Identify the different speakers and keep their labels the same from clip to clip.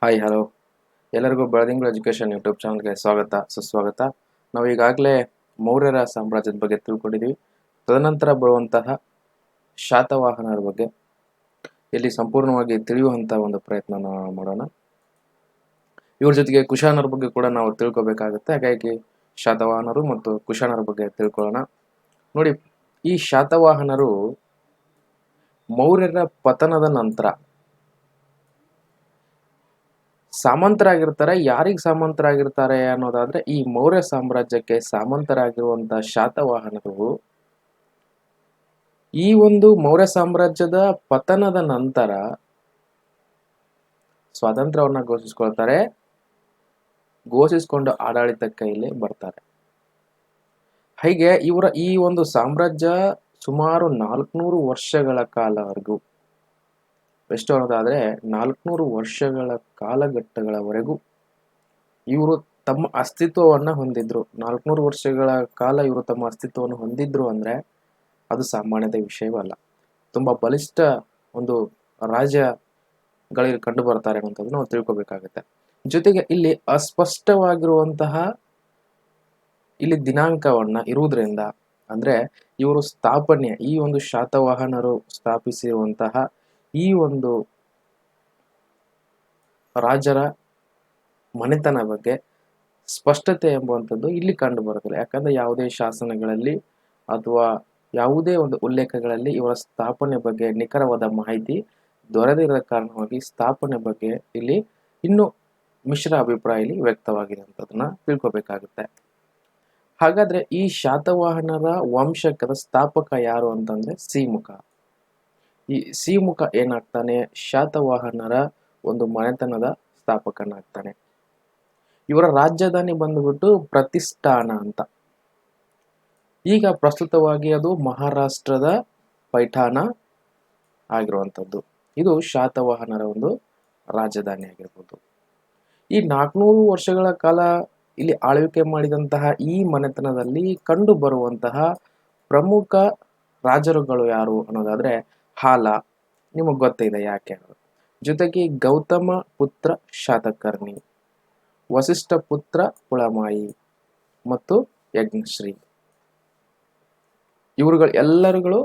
Speaker 1: Hi hello ಎಲ್ಲರಿಗೂ ಬೆಳದಿಂಗಳು education YouTube ಚಾನಲ್ಗೆ ಸ್ವಾಗತ ಸುಸ್ವಾಗತ. ನಾವು ಈಗಾಗಲೇ ಮೌರ್ಯರ ಸಾಮ್ರಾಜ್ಯದ ಬಗ್ಗೆ ತಿಳ್ಕೊಂಡಿದ್ದೀವಿ. ತದನಂತರ ಬರುವಂತಹ ಶಾತವಾಹನರ ಬಗ್ಗೆ ಇಲ್ಲಿ ಸಂಪೂರ್ಣವಾಗಿ ತಿಳಿಯುವಂಥ ಒಂದು ಪ್ರಯತ್ನ ಮಾಡೋಣ. ಇವ್ರ ಜೊತೆಗೆ ಕುಶಾನರ ಬಗ್ಗೆ ಕೂಡ ನಾವು ತಿಳ್ಕೊಬೇಕಾಗುತ್ತೆ. ಹಾಗಾಗಿ ಶಾತವಾಹನರು ಮತ್ತು ಕುಶಾನರ ಬಗ್ಗೆ ತಿಳ್ಕೊಳ್ಳೋಣ. ನೋಡಿ, ಈ ಶಾತವಾಹನರು ಮೌರ್ಯರ ಪತನದ ನಂತರ ಸಾಮಂತರಾಗಿರ್ತಾರೆ. ಯಾರಿಗೆ ಸಾಮಂತರಾಗಿರ್ತಾರೆ ಅನ್ನೋದಾದ್ರೆ, ಈ ಮೌರ್ಯ ಸಾಮ್ರಾಜ್ಯಕ್ಕೆ ಸಾಮಂತರಾಗಿರುವಂತಹ ಶಾತವಾಹನರು ಈ ಒಂದು ಮೌರ್ಯ ಸಾಮ್ರಾಜ್ಯದ ಪತನದ ನಂತರ ಸ್ವಾತಂತ್ರ್ಯವನ್ನ ಘೋಷಿಸ್ಕೊಳ್ತಾರೆ. ಘೋಷಿಸಿಕೊಂಡು ಆಡಳಿತ ಕೈಲಿ ಬರ್ತಾರೆ. ಹೀಗೆ ಇವರ ಈ ಒಂದು ಸಾಮ್ರಾಜ್ಯ ಸುಮಾರು 400 ವರ್ಷಗಳ ಕಾಲವರೆಗೂ, ಎಷ್ಟು ಅನ್ನೋದಾದ್ರೆ 400 ವರ್ಷಗಳ ಕಾಲಘಟ್ಟಗಳವರೆಗೂ ಇವರು ತಮ್ಮ ಅಸ್ತಿತ್ವವನ್ನ ಹೊಂದಿದ್ರು. 400 ವರ್ಷಗಳ ಕಾಲ ಇವರು ತಮ್ಮ ಅಸ್ತಿತ್ವವನ್ನು ಹೊಂದಿದ್ರು ಅಂದ್ರೆ ಅದು ಸಾಮಾನ್ಯದ ವಿಷಯವಲ್ಲ. ತುಂಬಾ ಬಲಿಷ್ಠ ಒಂದು ರಾಜ್ಯಗಳಿಗೆ ಕಂಡು ಬರ್ತಾರೆ ಅನ್ನೋಂಥದ್ದು ನಾವು ತಿಳ್ಕೊಬೇಕಾಗುತ್ತೆ. ಜೊತೆಗೆ ಇಲ್ಲಿ ಅಸ್ಪಷ್ಟವಾಗಿರುವಂತಹ ಇಲ್ಲಿ ದಿನಾಂಕವನ್ನ ಇರುವುದರಿಂದ, ಅಂದ್ರೆ ಇವರು ಸ್ಥಾಪನೆ, ಈ ಒಂದು ಶಾತವಾಹನರು ಸ್ಥಾಪಿಸಿರುವಂತಹ ಈ ಒಂದು ರಾಜರ ಮನೆತನ ಬಗ್ಗೆ ಸ್ಪಷ್ಟತೆ ಎಂಬುವಂಥದ್ದು ಇಲ್ಲಿ ಕಂಡು ಬರುತ್ತಿಲ್ಲ. ಯಾಕಂದ್ರೆ ಯಾವುದೇ ಶಾಸನಗಳಲ್ಲಿ ಅಥವಾ ಯಾವುದೇ ಒಂದು ಉಲ್ಲೇಖಗಳಲ್ಲಿ ಇವರ ಸ್ಥಾಪನೆ ಬಗ್ಗೆ ನಿಖರವಾದ ಮಾಹಿತಿ ದೊರೆದಿರದ ಕಾರಣವಾಗಿ ಸ್ಥಾಪನೆ ಬಗ್ಗೆ ಇಲ್ಲಿ ಇನ್ನೂ ಮಿಶ್ರ ಅಭಿಪ್ರಾಯ ಇಲ್ಲಿ ವ್ಯಕ್ತವಾಗಿದೆ ಅಂತದನ್ನ ತಿಳ್ಕೊಬೇಕಾಗುತ್ತೆ. ಹಾಗಾದ್ರೆ ಈ ಶಾತವಾಹನರ ವಂಶಕದ ಸ್ಥಾಪಕ ಯಾರು ಅಂತಂದ್ರೆ ಸಿಮುಖ. ಈ ಸಿಮುಖ ಏನಾಗ್ತಾನೆ, ಶಾತವಾಹನರ ಒಂದು ಮನೆತನದ ಸ್ಥಾಪಕನಾಗ್ತಾನೆ. ಇವರ ರಾಜಧಾನಿ ಬಂದ್ಬಿಟ್ಟು ಪ್ರತಿಷ್ಠಾನ ಅಂತ. ಈಗ ಪ್ರಸ್ತುತವಾಗಿ ಅದು ಮಹಾರಾಷ್ಟ್ರದ ಪೈಠಾನ ಆಗಿರುವಂಥದ್ದು. ಇದು ಶಾತವಾಹನರ ಒಂದು ರಾಜಧಾನಿ ಆಗಿರ್ಬೋದು. ಈ 400 ವರ್ಷಗಳ ಕಾಲ ಇಲ್ಲಿ ಆಳ್ವಿಕೆ ಮಾಡಿದಂತಹ ಈ ಮನೆತನದಲ್ಲಿ ಕಂಡು ಬರುವಂತಹ ಪ್ರಮುಖ ರಾಜರುಗಳು ಯಾರು ಅನ್ನೋದಾದ್ರೆ ಹಾಲ, ನಿಮಗೆ ಗೊತ್ತಿದೆ ಯಾಕೆ ಅನ್ನೋದು. ಜೊತೆಗೆ ಗೌತಮ ಪುತ್ರ ಶಾತಕರ್ಣಿ, ವಸಿಷ್ಠ ಪುತ್ರ ಪುಳಮಾಯಿ ಮತ್ತು ಯಜ್ಞಶ್ರೀ. ಇವರುಗಳು ಎಲ್ಲರುಗಳು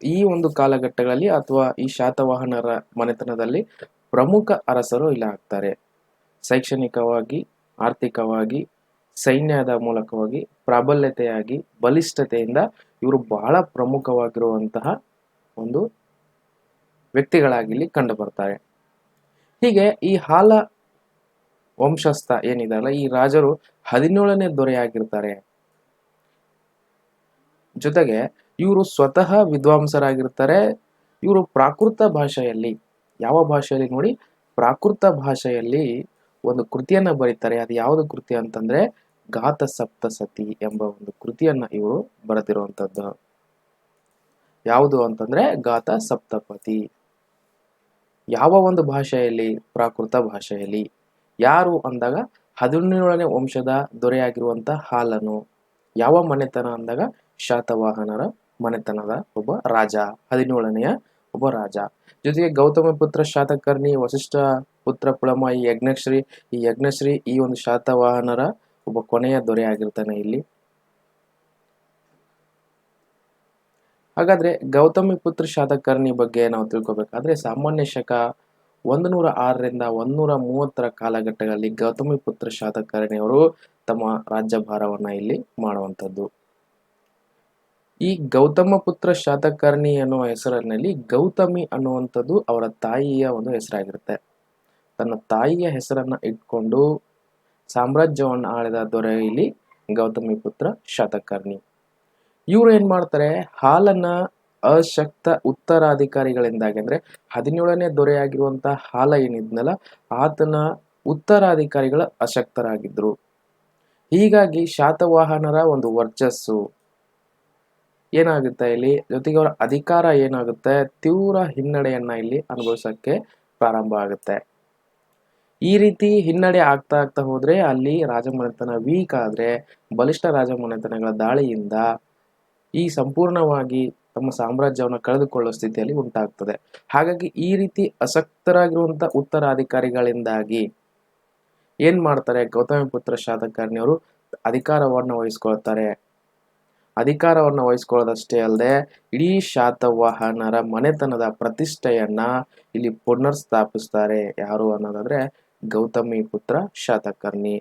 Speaker 1: ಈ ಒಂದು ಕಾಲಘಟ್ಟಗಳಲ್ಲಿ ಅಥವಾ ಈ ಶಾತವಾಹನರ ಮನೆತನದಲ್ಲಿ ಪ್ರಮುಖ ಅರಸರು ಇಲ್ಲಿ ಆಗ್ತಾರೆ. ಶೈಕ್ಷಣಿಕವಾಗಿ, ಆರ್ಥಿಕವಾಗಿ, ಸೈನ್ಯದ ಮೂಲಕವಾಗಿ, ಪ್ರಾಬಲ್ಯತೆಯಾಗಿ, ಬಲಿಷ್ಠತೆಯಿಂದ ಇವರು ಬಹಳ ಪ್ರಮುಖವಾಗಿರುವಂತಹ ಒಂದು ವ್ಯಕ್ತಿಗಳಾಗಿ ಇಲ್ಲಿ ಕಂಡು ಬರ್ತಾರೆ. ಹೀಗೆ ಈ ಹಾಲ ವಂಶಸ್ಥ ಏನಿದೆಯಲ್ಲ, ಈ ರಾಜರು 17ನೇ ದೊರೆಯಾಗಿರ್ತಾರೆ. ಜೊತೆಗೆ ಇವರು ಸ್ವತಃ ವಿದ್ವಾಂಸರಾಗಿರ್ತಾರೆ. ಇವರು ಪ್ರಾಕೃತ ಭಾಷೆಯಲ್ಲಿ, ಯಾವ ಭಾಷೆಯಲ್ಲಿ ನೋಡಿ, ಪ್ರಾಕೃತ ಭಾಷೆಯಲ್ಲಿ ಒಂದು ಕೃತಿಯನ್ನ ಬರೀತಾರೆ. ಅದು ಯಾವುದು ಕೃತಿ ಅಂತಂದ್ರೆ ಗಾತ ಸಪ್ತಸತಿ ಎಂಬ ಒಂದು ಕೃತಿಯನ್ನ ಇವರು ಬರೆದಿರುವಂತದ್ದು. ಯಾವುದು ಅಂತಂದ್ರೆ ಗಾತ ಸಪ್ತಪತಿ. ಯಾವ ಒಂದು ಭಾಷೆಯಲ್ಲಿ? ಪ್ರಾಕೃತ ಭಾಷೆಯಲ್ಲಿ. ಯಾರು ಅಂದಾಗ 17ನೇ ವಂಶದ ದೊರೆಯಾಗಿರುವಂತ ಹಾಲನು. ಯಾವ ಮನೆತನ ಅಂದಾಗ ಶಾತವಾಹನರ ಮನೆತನದ ಒಬ್ಬ ರಾಜ, 17ನೆಯ ಒಬ್ಬ ರಾಜ. ಜೊತೆಗೆ ಗೌತಮ ಪುತ್ರ ಶಾತಕರ್ಣಿ, ವಸಿಷ್ಠ ಪುತ್ರ ಪುಳಮಾಯಿ, ಯಜ್ಞಶ್ರೀ. ಈ ಯಜ್ಞಶ್ರೀ ಈ ಒಂದು ಶಾತವಾಹನರ ಒಬ್ಬ ಕೊನೆಯ ದೊರೆ ಆಗಿರ್ತಾನೆ ಇಲ್ಲಿ. ಹಾಗಾದ್ರೆ ಗೌತಮಿ ಪುತ್ರ ಶಾತಕರ್ಣಿ ಬಗ್ಗೆ ನಾವು ತಿಳ್ಕೊಬೇಕಾದ್ರೆ ಸಾಮಾನ್ಯ ಶಕ 106ರಿಂದ 130 ಕಾಲಘಟ್ಟಗಳಲ್ಲಿ ಗೌತಮಿ ಪುತ್ರ ಶಾತಕರ್ಣಿಯವರು ತಮ್ಮ ರಾಜ್ಯಭಾರವನ್ನ ಇಲ್ಲಿ ಮಾಡುವಂಥದ್ದು. ಈ ಗೌತಮ ಪುತ್ರ ಶಾತಕರ್ಣಿ ಅನ್ನುವ ಹೆಸರಿನಲ್ಲಿ ಗೌತಮಿ ಅನ್ನುವಂಥದ್ದು ಅವರ ತಾಯಿಯ ಒಂದು ಹೆಸರಾಗಿರುತ್ತೆ. ತನ್ನ ತಾಯಿಯ ಹೆಸರನ್ನ ಇಟ್ಕೊಂಡು ಸಾಮ್ರಾಜ್ಯವನ್ನು ಆಳಿದ ದೊರೆ ಇಲ್ಲಿ ಗೌತಮಿ ಪುತ್ರ ಶಾತಕರ್ಣಿ. ಇವರು ಏನ್ ಮಾಡ್ತಾರೆ, ಹಾಲನ್ನ ಅಶಕ್ತ ಉತ್ತರಾಧಿಕಾರಿಗಳಿಂದಾಗಿ, ಅಂದ್ರೆ 17ನೇ ದೊರೆಯಾಗಿರುವಂತಹ ಹಾಲ ಏನಿದ್ನಲ್ಲ, ಆತನ ಉತ್ತರಾಧಿಕಾರಿಗಳ ಅಶಕ್ತರಾಗಿದ್ರು. ಹೀಗಾಗಿ ಶಾತವಾಹನರ ಒಂದು ವರ್ಚಸ್ಸು ಏನಾಗುತ್ತೆ ಇಲ್ಲಿ, ಜೊತೆಗೆ ಅವರ ಅಧಿಕಾರ ಏನಾಗುತ್ತೆ, ತೀವ್ರ ಹಿನ್ನಡೆಯನ್ನ ಇಲ್ಲಿ ಅನುಭವಿಸಕ್ಕೆ ಪ್ರಾರಂಭ ಆಗುತ್ತೆ. ಈ ರೀತಿ ಹಿನ್ನಡೆ ಆಗ್ತಾ ಆಗ್ತಾ ಹೋದ್ರೆ ಅಲ್ಲಿ ರಾಜಮನೆತನ ವೀಕ್ ಆದ್ರೆ, ಬಲಿಷ್ಠ ರಾಜಮನೆತನಗಳ ದಾಳಿಯಿಂದ ಈ ಸಂಪೂರ್ಣವಾಗಿ ತಮ್ಮ ಸಾಮ್ರಾಜ್ಯವನ್ನು ಕಳೆದುಕೊಳ್ಳುವ ಸ್ಥಿತಿಯಲ್ಲಿ ಉಂಟಾಗ್ತದೆ. ಹಾಗಾಗಿ ಈ ರೀತಿ ಅಶಕ್ತರಾಗಿರುವಂಥ ಉತ್ತರಾಧಿಕಾರಿಗಳಿಂದಾಗಿ ಏನ್ ಮಾಡ್ತಾರೆ, ಗೌತಮಿಪುತ್ರ ಶಾತಕರ್ಣಿಯವರು ಅಧಿಕಾರವನ್ನು ವಹಿಸ್ಕೊಳ್ತಾರೆ. ಅಧಿಕಾರವನ್ನು ವಹಿಸ್ಕೊಳ್ಳೋದಷ್ಟೇ ಅಲ್ಲದೆ ಇಡೀ ಶಾತವಾಹನರ ಮನೆತನದ ಪ್ರತಿಷ್ಠೆಯನ್ನ ಇಲ್ಲಿ ಪುನರ್ ಸ್ಥಾಪಿಸ್ತಾರೆ. ಯಾರು ಅನ್ನೋದಾದ್ರೆ ಗೌತಮಿಪುತ್ರ ಶಾತಕರ್ಣಿ.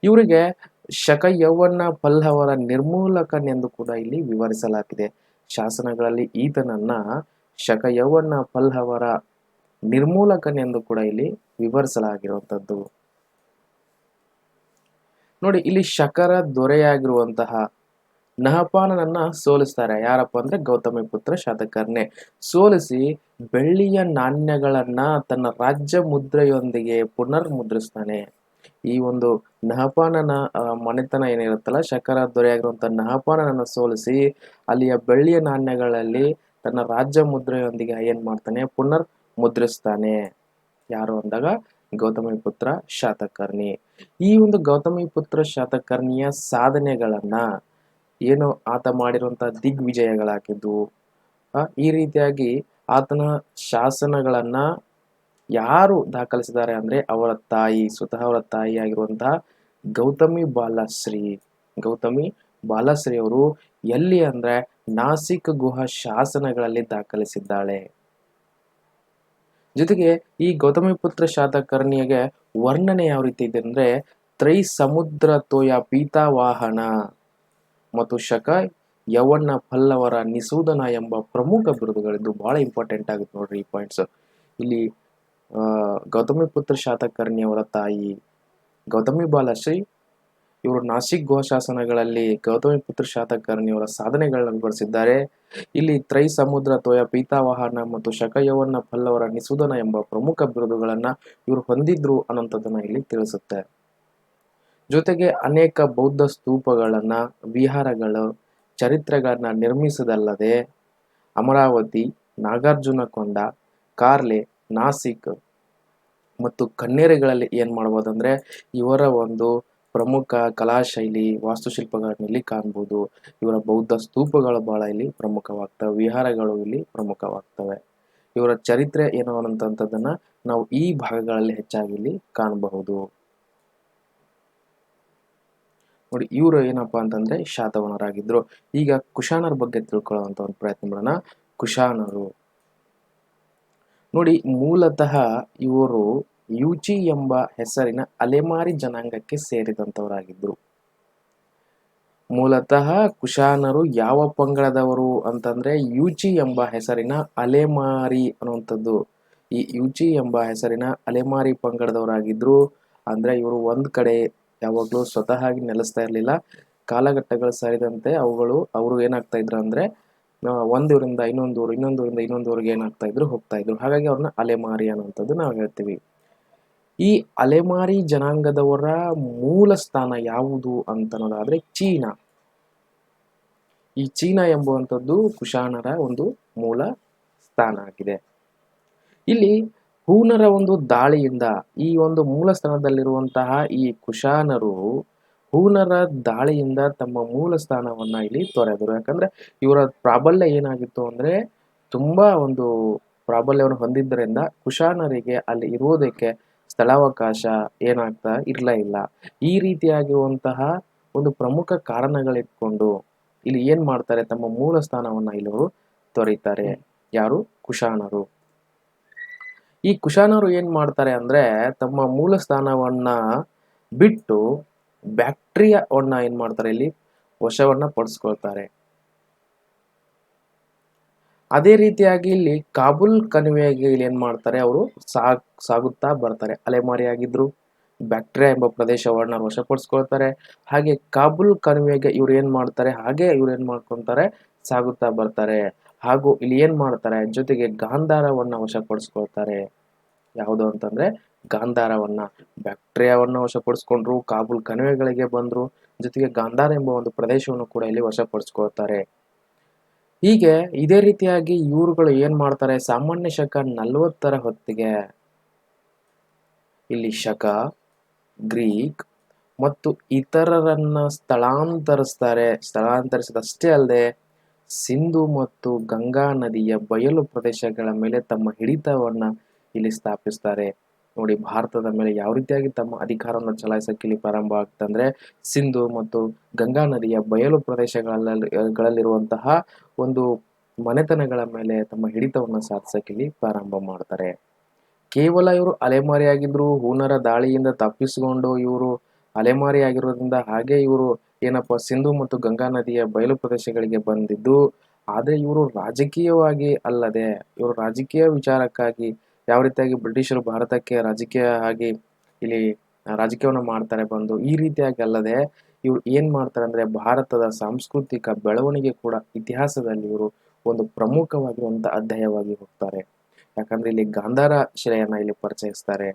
Speaker 1: ಇವರಿಗೆ ಶಕಯೌವನ ಪಲ್ಲವರ ನಿರ್ಮೂಲಕನೆಂದು ಕೂಡ ಇಲ್ಲಿ ವಿವರಿಸಲಾಗಿದೆ. ಶಾಸನಗಳಲ್ಲಿ ಈತನನ್ನ ಶಕಯೌವನ ಪಲ್ಲವರ ನಿರ್ಮೂಲಕನೆಂದು ಕೂಡ ಇಲ್ಲಿ ವಿವರಿಸಲಾಗಿರುವಂಥದ್ದು. ನೋಡಿ, ಇಲ್ಲಿ ಶಕರ ದೊರೆಯಾಗಿರುವಂತಹ ನಹಪಾನನನ್ನ ಸೋಲಿಸ್ತಾರೆ. ಯಾರಪ್ಪ ಅಂದ್ರೆ ಗೌತಮಿಪುತ್ರ ಶಾತಕರ್ಣಿ. ಸೋಲಿಸಿ ಬೆಳ್ಳಿಯ ನಾಣ್ಯಗಳನ್ನ ತನ್ನ ರಾಜ್ಯ ಮುದ್ರೆಯೊಂದಿಗೆ ಪುನರ್ ಮುದ್ರಿಸ್ತಾನೆ. ಈ ಒಂದು ನಹಪಾನನ ಮನೆತನ ಏನಿರುತ್ತಲ್ಲ, ಶಕರ ದೊರೆಯಾಗಿರುವಂತಹ ನಹಪಾನನನ್ನ ಸೋಲಿಸಿ ಅಲ್ಲಿಯ ಬೆಳ್ಳಿಯ ನಾಣ್ಯಗಳಲ್ಲಿ ತನ್ನ ರಾಜ್ಯ ಮುದ್ರೆಯೊಂದಿಗೆ ಏನ್ ಮಾಡ್ತಾನೆ, ಪುನರ್ ಮುದ್ರಿಸ್ತಾನೆ. ಯಾರು ಅಂದಾಗ ಗೌತಮಿಪುತ್ರ ಶಾತಕರ್ಣಿ. ಈ ಒಂದು ಗೌತಮಿಪುತ್ರ ಶಾತಕರ್ಣಿಯ ಸಾಧನೆಗಳನ್ನ ಏನು ಆತ ಮಾಡಿರುವಂತಹ ದಿಗ್ವಿಜಯಗಳಾಗಿದ್ದು, ಈ ರೀತಿಯಾಗಿ ಆತನ ಶಾಸನಗಳನ್ನ ಯಾರು ದಾಖಲಿಸಿದ್ದಾರೆ ಅಂದ್ರೆ ಅವರ ತಾಯಿ, ಸ್ವತಃ ಅವರ ತಾಯಿ ಆಗಿರುವಂತಹ ಗೌತಮಿ ಬಾಲಶ್ರೀ ಅವರು ಎಲ್ಲಿ ಅಂದ್ರೆ ನಾಸಿಕ್ ಗುಹಾ ಶಾಸನಗಳಲ್ಲಿ ದಾಖಲಿಸಿದ್ದಾಳೆ. ಜೊತೆಗೆ ಈ ಗೌತಮಿಪುತ್ರ ಶಾತಕರ್ಣಿಗೆ ವರ್ಣನೆ ಯಾವ ರೀತಿ ಇದೆ ಅಂದ್ರೆ ತ್ರೈಸಮುದ್ರ ತೋಯ ಪೀತಾವಾಹನ ಮತ್ತು ಶಕ ಯೌವನ ಪಲ್ಲವರ ನಿಸೂದನ ಎಂಬ ಪ್ರಮುಖ ಬಿರುದುಗಳಿದ್ದು ಬಹಳ ಇಂಪಾರ್ಟೆಂಟ್ ಆಗುತ್ತೆ ನೋಡ್ರಿ ಈ ಪಾಯಿಂಟ್ಸ್. ಇಲ್ಲಿ ಗೌತಮಿಪುತ್ರ ಶಾತಕರ್ಣಿ ಅವರ ತಾಯಿ ಗೌತಮಿ ಬಾಲಶ್ರೀ ಇವರು ನಾಸಿಕ್ ಗೋಶಾಸನಗಳಲ್ಲಿ ಗೌತಮಿಪುತ್ರ ಶಾತಕರ್ಣಿ ಅವರ ಸಾಧನೆಗಳನ್ನು ವಿವರಿಸಿದ್ದಾರೆ. ಇಲ್ಲಿ ತ್ರೈಸಮುದ್ರ ತೋಯ ಪೀತಾವಾಹನ ಮತ್ತು ಶಕಯೌವನ ಪಲ್ಲವರ ನಿಸೂದನ ಎಂಬ ಪ್ರಮುಖ ಬಿರುದುಗಳನ್ನ ಇವರು ಹೊಂದಿದ್ರು ಅನ್ನೋಂಥದ್ದನ್ನ ಇಲ್ಲಿ ತಿಳಿಸುತ್ತೆ. ಜೊತೆಗೆ ಅನೇಕ ಬೌದ್ಧ ಸ್ತೂಪಗಳನ್ನ, ವಿಹಾರಗಳು, ಚರಿತ್ರೆಗಳನ್ನ ನಿರ್ಮಿಸಿದಲ್ಲದೆ ಅಮರಾವತಿ, ನಾಗಾರ್ಜುನಕೊಂಡ, ಕಾರ್ಲೆ, ನಾಸಿಕ್ ಮತ್ತು ಕನ್ನೇರಿಗಳಲ್ಲಿ ಏನ್ ಮಾಡ್ಬೋದಂದ್ರೆ ಇವರ ಒಂದು ಪ್ರಮುಖ ಕಲಾಶೈಲಿ, ವಾಸ್ತುಶಿಲ್ಪಗಳನ್ನ ಇಲ್ಲಿ ಕಾಣ್ಬೋದು. ಇವರ ಬೌದ್ಧ ಸ್ತೂಪಗಳು ಬಹಳ ಇಲ್ಲಿ ಪ್ರಮುಖವಾಗ್ತವೆ, ವಿಹಾರಗಳು ಇಲ್ಲಿ ಪ್ರಮುಖವಾಗ್ತವೆ. ಇವರ ಚರಿತ್ರೆ ಏನು ಅನ್ನೋಂಥದ್ದನ್ನ ನಾವು ಈ ಭಾಗಗಳಲ್ಲಿ ಹೆಚ್ಚಾಗಿ ಇಲ್ಲಿ ಕಾಣಬಹುದು. ನೋಡಿ, ಇವರು ಏನಪ್ಪಾ ಅಂತಂದ್ರೆ ಶಾತವಾಹನರಾಗಿದ್ರು. ಈಗ ಕುಶಾನರ ಬಗ್ಗೆ ತಿಳ್ಕೊಳ್ಳುವಂತ ಒಂದು ಪ್ರಯತ್ನ ಮಾಡೋಣ. ಕುಶಾನರು ನೋಡಿ, ಮೂಲತಃ ಇವರು ಯೂಚಿ ಎಂಬ ಹೆಸರಿನ ಅಲೆಮಾರಿ ಜನಾಂಗಕ್ಕೆ ಸೇರಿದಂತವರಾಗಿದ್ರು. ಮೂಲತಃ ಕುಶಾನರು ಯಾವ ಪಂಗಡದವರು ಅಂತಂದ್ರೆ ಯೂಚಿ ಎಂಬ ಹೆಸರಿನ ಅಲೆಮಾರಿ ಅನ್ನುವಂಥದ್ದು. ಈ ಯೂಚಿ ಎಂಬ ಹೆಸರಿನ ಅಲೆಮಾರಿ ಪಂಗಡದವರಾಗಿದ್ರು. ಅಂದ್ರೆ ಇವರು ಒಂದ್ ಕಡೆ ಯಾವಾಗ್ಲೂ ಸ್ವತಃ ನೆಲೆಸ್ತಾ ಇರ್ಲಿಲ್ಲ. ಕಾಲಘಟ್ಟಗಳು ಸರಿದಂತೆ ಅವರು ಏನಾಗ್ತಾ ಇದ್ರು ಅಂದ್ರೆ ಒಂದೂರಿಂದ ಇನ್ನೊಂದು ಊರು, ಇನ್ನೊಂದೂರಿಂದ ಇನ್ನೊಂದು ಊರಿಗೆ ಏನಾಗ್ತಾ ಇದ್ರು, ಹೋಗ್ತಾ ಇದ್ರು. ಹಾಗಾಗಿ ಅವ್ರನ್ನ ಅಲೆಮಾರಿ ಅನ್ನುವಂಥದ್ದು ನಾವು ಹೇಳ್ತೀವಿ. ಈ ಅಲೆಮಾರಿ ಜನಾಂಗದವರ ಮೂಲ ಸ್ಥಾನ ಯಾವುದು ಅಂತನ್ನೋದಾದ್ರೆ ಚೀನಾ. ಈ ಚೀನಾ ಎಂಬುವಂಥದ್ದು ಕುಶಾನರ ಒಂದು ಮೂಲ ಸ್ಥಾನ ಆಗಿದೆ. ಇಲ್ಲಿ ಹೂನರ ಒಂದು ದಾಳಿಯಿಂದ ಈ ಒಂದು ಮೂಲ ಸ್ಥಾನದಲ್ಲಿರುವಂತಹ ಈ ಕುಶಾನರು ಹೂನರ ದಾಳಿಯಿಂದ ತಮ್ಮ ಮೂಲ ಸ್ಥಾನವನ್ನ ಇಲ್ಲಿ ತೊರೆದರು. ಯಾಕಂದ್ರೆ ಇವರ ಪ್ರಾಬಲ್ಯ ಏನಾಗಿತ್ತು ಅಂದ್ರೆ ತುಂಬಾ ಒಂದು ಪ್ರಾಬಲ್ಯವನ್ನು ಹೊಂದಿದ್ದರಿಂದ ಕುಶಾನರಿಗೆ ಅಲ್ಲಿ ಇರುವುದಕ್ಕೆ ಸ್ಥಳಾವಕಾಶ ಏನಾಗ್ತಾ ಇಲ್ಲ. ಈ ರೀತಿಯಾಗಿರುವಂತಹ ಒಂದು ಪ್ರಮುಖ ಕಾರಣಗಳಿಟ್ಕೊಂಡು ಇಲ್ಲಿ ಏನ್ ಮಾಡ್ತಾರೆ, ತಮ್ಮ ಮೂಲ ಸ್ಥಾನವನ್ನ ಇಲ್ಲವರು ತೊರೀತಾರೆ. ಯಾರು? ಕುಶಾನರು. ಈ ಕುಶಾನರು ಏನ್ ಮಾಡ್ತಾರೆ ಅಂದ್ರೆ ತಮ್ಮ ಮೂಲ ಸ್ಥಾನವನ್ನ ಬಿಟ್ಟು ಬ್ಯಾಕ್ಟ್ರಿಯಾವನ್ನ ಏನ್ ಮಾಡ್ತಾರೆ, ಇಲ್ಲಿ ವಶವನ್ನ ಪಡಿಸ್ಕೊಳ್ತಾರೆ. ಅದೇ ರೀತಿಯಾಗಿ ಇಲ್ಲಿ ಕಾಬೂಲ್ ಕಣಿವೆಗೆ ಇಲ್ಲಿ ಏನ್ ಮಾಡ್ತಾರೆ, ಅವರು ಸಾಗುತ್ತಾ ಬರ್ತಾರೆ. ಅಲೆಮಾರಿಯಾಗಿದ್ರು, ಬ್ಯಾಕ್ಟ್ರಿಯಾ ಎಂಬ ಪ್ರದೇಶವನ್ನ ವಶಪಡಿಸ್ಕೊಳ್ತಾರೆ. ಹಾಗೆ ಕಾಬೂಲ್ ಕಣಿವೆಗೆ ಇವ್ರು ಏನ್ ಮಾಡ್ತಾರೆ, ಹಾಗೆ ಇವ್ರು ಏನ್ ಮಾಡ್ಕೊಂತಾರೆ, ಸಾಗುತ್ತಾ ಬರ್ತಾರೆ. ಹಾಗೂ ಇಲ್ಲಿ ಏನ್ ಮಾಡ್ತಾರೆ, ಜೊತೆಗೆ ಗಾಂಧಾರವನ್ನ ವಶಪಡಿಸ್ಕೊಳ್ತಾರೆ. ಯಾವುದು ಅಂತಂದ್ರೆ ಗಾಂಧಾರವನ್ನ. ಬ್ಯಾಕ್ಟ್ರಿಯಾವನ್ನ ವಶಪಡಿಸ್ಕೊಂಡ್ರು, ಕಾಬೂಲ್ ಕಣಿವೆಗಳಿಗೆ ಬಂದ್ರು, ಜೊತೆಗೆ ಗಾಂಧಾರ ಎಂಬ ಒಂದು ಪ್ರದೇಶವನ್ನು ಕೂಡ ಇಲ್ಲಿ ವಶಪಡಿಸ್ಕೊಳ್ತಾರೆ. ಹೀಗೆ ಇದೇ ರೀತಿಯಾಗಿ ಇವರುಗಳು ಏನ್ ಮಾಡ್ತಾರೆ, ಸಾಮಾನ್ಯ ಶಕ 40 ಹೊತ್ತಿಗೆ ಇಲ್ಲಿ ಶಕ, ಗ್ರೀಕ್ ಮತ್ತು ಇತರರನ್ನ ಸ್ಥಳಾಂತರಿಸ್ತಾರೆ. ಸ್ಥಳಾಂತರಿಸಿದಷ್ಟೇ ಅಲ್ಲದೆ ಸಿಂಧು ಮತ್ತು ಗಂಗಾ ನದಿಯ ಬಯಲು ಪ್ರದೇಶಗಳ ಮೇಲೆ ತಮ್ಮ ಹಿಡಿತವನ್ನ ಇಲ್ಲಿ ಸ್ಥಾಪಿಸ್ತಾರೆ. ನೋಡಿ ಭಾರತದ ಮೇಲೆ ಯಾವ ರೀತಿಯಾಗಿ ತಮ್ಮ ಅಧಿಕಾರವನ್ನು ಚಲಾಯಿಸಕ್ಕೆ ಇಲ್ಲಿ ಪ್ರಾರಂಭ ಆಗ್ತಂದ್ರೆ ಸಿಂಧು ಮತ್ತು ಗಂಗಾ ನದಿಯ ಬಯಲು ಗಳಲ್ಲಿರುವಂತಹ ಒಂದು ಮನೆತನಗಳ ಮೇಲೆ ತಮ್ಮ ಹಿಡಿತವನ್ನು ಸಾಧಿಸಕ್ಕೆ ಇಲ್ಲಿ ಪ್ರಾರಂಭ ಮಾಡ್ತಾರೆ. ಕೇವಲ ಇವರು ಅಲೆಮಾರಿಯಾಗಿದ್ರು, ಹೂನರ ದಾಳಿಯಿಂದ ತಪ್ಪಿಸಿಕೊಂಡು ಇವರು ಅಲೆಮಾರಿಯಾಗಿರೋದ್ರಿಂದ ಹಾಗೆ ಇವರು ಏನಪ್ಪ ಸಿಂಧು ಮತ್ತು ಗಂಗಾ ನದಿಯ ಬಯಲು ಪ್ರದೇಶಗಳಿಗೆ ಬಂದಿದ್ದು. ಆದರೆ ಇವರು ರಾಜಕೀಯವಾಗಿ ಅಲ್ಲದೆ ಇವರು ರಾಜಕೀಯ ವಿಚಾರಕ್ಕಾಗಿ ಯಾವ ರೀತಿಯಾಗಿ ಬ್ರಿಟಿಷರು ಭಾರತಕ್ಕೆ ರಾಜಕೀಯ ಆಗಿ ಇಲ್ಲಿ ರಾಜಕೀಯವನ್ನು ಮಾಡ್ತಾರೆ ಬಂದು ಈ ರೀತಿಯಾಗಿ ಅಲ್ಲದೆ ಇವ್ರು ಏನ್ ಮಾಡ್ತಾರೆ ಅಂದ್ರೆ ಭಾರತದ ಸಾಂಸ್ಕೃತಿಕ ಬೆಳವಣಿಗೆ ಕೂಡ ಇತಿಹಾಸದಲ್ಲಿ ಇವರು ಒಂದು ಪ್ರಮುಖವಾಗಿರುವಂತಹ ಅಧ್ಯಾಯವಾಗಿ ಹೋಗ್ತಾರೆ. ಯಾಕಂದ್ರೆ ಇಲ್ಲಿ ಗಾಂಧಾರ ಶಿಲೆಯನ್ನ ಇಲ್ಲಿ ಪರಿಚಯಿಸ್ತಾರೆ.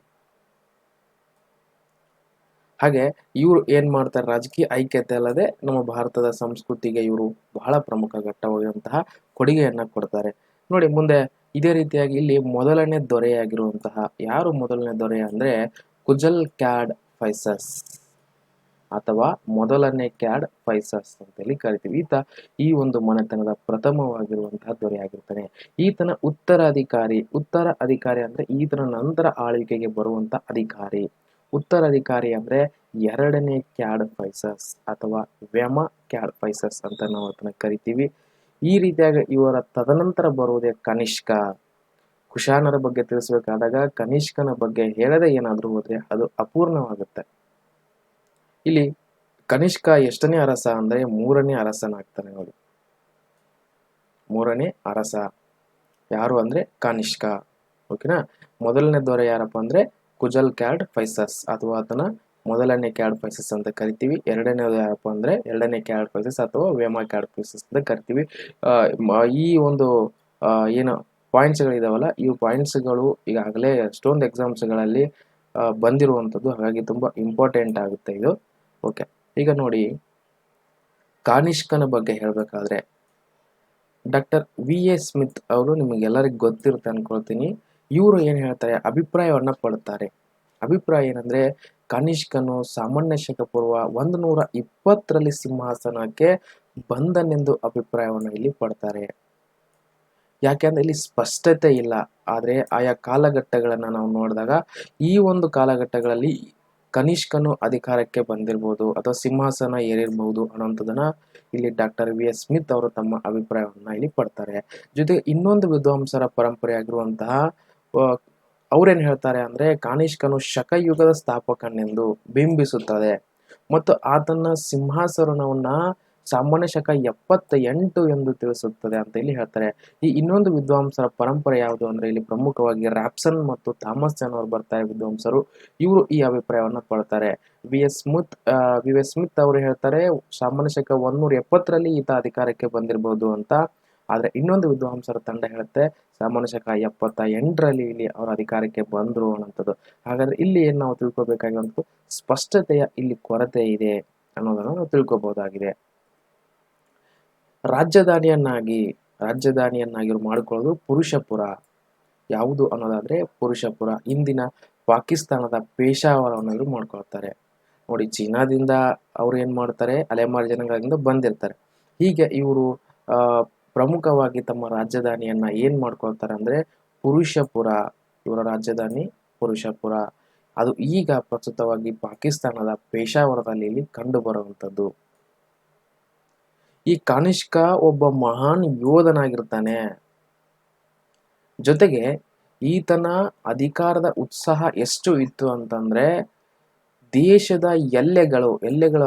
Speaker 1: ಹಾಗೆ ಇವರು ಏನ್ ಮಾಡ್ತಾರೆ ರಾಜಕೀಯ ಐಕ್ಯತೆ ಅಲ್ಲದೆ ನಮ್ಮ ಭಾರತದ ಸಂಸ್ಕೃತಿಗೆ ಇವರು ಬಹಳ ಪ್ರಮುಖ ಘಟ್ಟವಾಗಿರುವಂತಹ ಕೊಡುಗೆಯನ್ನ ಕೊಡ್ತಾರೆ. ನೋಡಿ ಮುಂದೆ ಇದೇ ರೀತಿಯಾಗಿ ಇಲ್ಲಿ ಮೊದಲನೇ ದೊರೆಯಾಗಿರುವಂತಹ ಯಾರು ಮೊದಲನೇ ದೊರೆ ಅಂದ್ರೆ ಕುಜಲ್ ಕ್ಯಾಡ್ ಫೈಸಸ್ ಅಥವಾ ಮೊದಲನೇ ಕ್ಯಾಡ್ ಫೈಸಸ್ ಅಂತ ಹೇಳಿ ಕರಿತೀವಿ. ಈತ ಈ ಒಂದು ಮನೆತನದ ಪ್ರಥಮವಾಗಿರುವಂತಹ ದೊರೆಯಾಗಿರ್ತಾನೆ. ಈತನ ಉತ್ತರಾಧಿಕಾರಿ ಅಂದ್ರೆ ಈತನ ನಂತರ ಆಳ್ವಿಕೆಗೆ ಬರುವಂತ ಅಧಿಕಾರಿ. ಉತ್ತರಾಧಿಕಾರಿ ಅಂದ್ರೆ ಎರಡನೇ ಕ್ಯಾಡ್ ಫೈಸಸ್ ಅಥವಾ ವ್ಯಮ ಕ್ಯಾಡ್ ಫೈಸಸ್ ಅಂತ ನಾವು ಅದನ್ನ ಕರಿತೀವಿ. ಈ ರೀತಿಯಾಗಿ ಇವರ ತದನಂತರ ಬರುವುದೇ ಕನಿಷ್ಕ. ಕುಶಾನರ ಬಗ್ಗೆ ತಿಳಿಸಬೇಕಾದಾಗ ಕನಿಷ್ಕನ ಬಗ್ಗೆ ಹೇಳದೆ ಏನಾದ್ರೂ ಹೋದ್ರೆ ಅದು ಅಪೂರ್ಣವಾಗುತ್ತೆ. ಇಲ್ಲಿ ಕನಿಷ್ಕ ಎಷ್ಟನೇ ಅರಸ ಅಂದ್ರೆ ಮೂರನೇ ಅರಸನಾಗ್ತಾನೆ ನೋಡಿ. ಮೂರನೇ ಅರಸ ಯಾರು ಅಂದ್ರೆ ಕನಿಷ್ಕ. ಓಕೆನಾ. ಮೊದಲನೇ ದೊರೆ ಯಾರಪ್ಪ ಅಂದ್ರೆ ಕುಜಲ್ ಕ್ಯಾಡ್ ಫೈಸಸ್ ಅಥವಾ ಆತನ ಮೊದಲನೇ ಕ್ಯಾಡ್ ಫೈಸಸ್ ಅಂತ ಕರಿತೀವಿ. ಎರಡನೇದು ಯಾರಪ್ಪ ಅಂದ್ರೆ ಎರಡನೇ ಕ್ಯಾಡ್ ಫೈಸಸ್ ಅಥವಾ ವೇಮಾ ಕ್ಯಾಡ್ ಫೈಸಸ್ ಅಂತ ಕರಿತೀವಿ. ಈ ಒಂದು ಏನು ಪಾಯಿಂಟ್ಸ್ ಗಳಿದಾವಲ್ಲ ಈ ಪಾಯಿಂಟ್ಸ್ ಗಳು ಈಗಾಗಲೇ ಎಷ್ಟೊಂದು ಎಕ್ಸಾಮ್ಸ್ ಗಳಲ್ಲಿ ಬಂದಿರುವಂತದ್ದು. ಹಾಗಾಗಿ ತುಂಬಾ ಇಂಪಾರ್ಟೆಂಟ್ ಆಗುತ್ತೆ ಇದು. ಓಕೆ, ಈಗ ನೋಡಿ ಕಾನಿಷ್ಕನ ಬಗ್ಗೆ ಹೇಳ್ಬೇಕಾದ್ರೆ ಡಾಕ್ಟರ್ ವಿ.ಎ. ಸ್ಮಿತ್ ಅವರು ನಿಮಗೆಲ್ಲರಿಗೂ ಗೊತ್ತಿರುತ್ತೆ ಅನ್ಕೊಳ್ತೀನಿ. ಇವರು ಏನ್ ಹೇಳ್ತಾರೆ ಅಭಿಪ್ರಾಯವನ್ನ ಪಡ್ತಾರೆ. ಅಭಿಪ್ರಾಯ ಏನಂದ್ರೆ ಕನಿಷ್ಕನು ಸಾಮಾನ್ಯ ಶಕ ಪೂರ್ವ 120 ಸಿಂಹಾಸನಕ್ಕೆ ಬಂದನೆಂದು ಅಭಿಪ್ರಾಯವನ್ನು ಇಲ್ಲಿ ಪಡ್ತಾರೆ. ಯಾಕೆಂದ್ರೆ ಇಲ್ಲಿ ಸ್ಪಷ್ಟತೆ ಇಲ್ಲ. ಆದ್ರೆ ಆಯಾ ಕಾಲಘಟ್ಟಗಳನ್ನ ನಾವು ನೋಡಿದಾಗ ಈ ಒಂದು ಕಾಲಘಟ್ಟಗಳಲ್ಲಿ ಕನಿಷ್ಕನು ಅಧಿಕಾರಕ್ಕೆ ಬಂದಿರಬಹುದು ಅಥವಾ ಸಿಂಹಾಸನ ಏರಿರಬಹುದು ಅನ್ನೋಂಥದ್ದನ್ನ ಇಲ್ಲಿ ಡಾಕ್ಟರ್ ವಿ.ಎಸ್. ಸ್ಮಿತ್ ಅವರು ತಮ್ಮ ಅಭಿಪ್ರಾಯವನ್ನ ಇಲ್ಲಿ ಪಡ್ತಾರೆ. ಜೊತೆಗೆ ಇನ್ನೊಂದು ವಿದ್ವಾಂಸರ ಪರಂಪರೆ ಆಗಿರುವಂತಹ ಅವ್ರೇನ್ ಹೇಳ್ತಾರೆ ಅಂದ್ರೆ ಕಾನಿಷ್ಕನು ಶಕಯುಗದ ಸ್ಥಾಪಕನೆಂದು ಬಿಂಬಿಸುತ್ತದೆ ಮತ್ತು ಆತನ ಸಿಂಹಾಸನವನ್ನ ಸಾಮಾನ್ಯ ಶಕ 78 ಎಂದು ತಿಳಿಸುತ್ತದೆ ಅಂತ ಇಲ್ಲಿ ಹೇಳ್ತಾರೆ. ಈ ಇನ್ನೊಂದು ವಿದ್ವಾಂಸರ ಪರಂಪರೆ ಯಾವುದು ಅಂದ್ರೆ ಇಲ್ಲಿ ಪ್ರಮುಖವಾಗಿ ರಾಪ್ಸನ್ ಮತ್ತು ಥಾಮಸನ್ ಅವರು ಬರ್ತಾರೆ ವಿದ್ವಾಂಸರು. ಇವರು ಈ ಅಭಿಪ್ರಾಯವನ್ನ ಪಡ್ತಾರೆ. ವಿ.ಎಸ್. ಸ್ಮಿತ್ ಅವರು ಹೇಳ್ತಾರೆ ಸಾಮಾನ್ಯ ಶಕ 170 ಈತ ಅಧಿಕಾರಕ್ಕೆ ಬಂದಿರಬಹುದು ಅಂತ. ಆದ್ರೆ ಇನ್ನೊಂದು ವಿದ್ವಾಂಸರ ತಂಡ ಹೇಳುತ್ತೆ ಸಾಮಾನ್ಯ ಶಕ 78 ಇಲ್ಲಿ ಅವರ ಅಧಿಕಾರಕ್ಕೆ ಬಂದ್ರು ಅನ್ನೋಂಥದ್ದು. ಹಾಗಾದ್ರೆ ಇಲ್ಲಿ ಏನ್ ನಾವು ತಿಳ್ಕೊಬೇಕಾಗಿರುವಂತದ್ದು ಸ್ಪಷ್ಟತೆಯ ಇಲ್ಲಿ ಕೊರತೆ ಇದೆ ಅನ್ನೋದನ್ನ ನಾವು ತಿಳ್ಕೊಬಹುದಾಗಿದೆ. ರಾಜಧಾನಿಯನ್ನಾಗಿ ಮಾಡ್ಕೊಳ್ಳೋದು ಪುರುಷಪುರ. ಯಾವುದು ಅನ್ನೋದಾದ್ರೆ ಪುರುಷಪುರ ಇಂದಿನ ಪಾಕಿಸ್ತಾನದ ಪೇಶಾವರವನ್ನು ಇವರು ಮಾಡ್ಕೊಳ್ತಾರೆ. ನೋಡಿ ಚೀನಾದಿಂದ ಅವ್ರು ಏನ್ ಮಾಡ್ತಾರೆ ಅಲೆಮಾರಿ ಜನಾಂಗದಿಂದ ಬಂದಿರ್ತಾರೆ. ಹೀಗೆ ಇವರು ಪ್ರಮುಖವಾಗಿ ತಮ್ಮ ರಾಜಧಾನಿಯನ್ನ ಏನ್ ಮಾಡ್ಕೊಳ್ತಾರೆ ಅಂದ್ರೆ ಪುರುಷಪುರ. ಇವರ ರಾಜಧಾನಿ ಪುರುಷಪುರ. ಅದು ಈಗ ಪ್ರಸ್ತುತವಾಗಿ ಪಾಕಿಸ್ತಾನದ ಪೇಶಾವರದಲ್ಲಿ ಇಲ್ಲಿ ಕಂಡು ಬರುವಂತದ್ದು. ಈ ಕಾನಿಷ್ಕ ಒಬ್ಬ ಮಹಾನ್ ಯೋಧನಾಗಿರ್ತಾನೆ. ಜೊತೆಗೆ ಈತನ ಅಧಿಕಾರದ ಉತ್ಸಾಹ ಎಷ್ಟು ಇತ್ತು ಅಂತಂದ್ರೆ ದೇಶದ ಎಲ್ಲೆಗಳು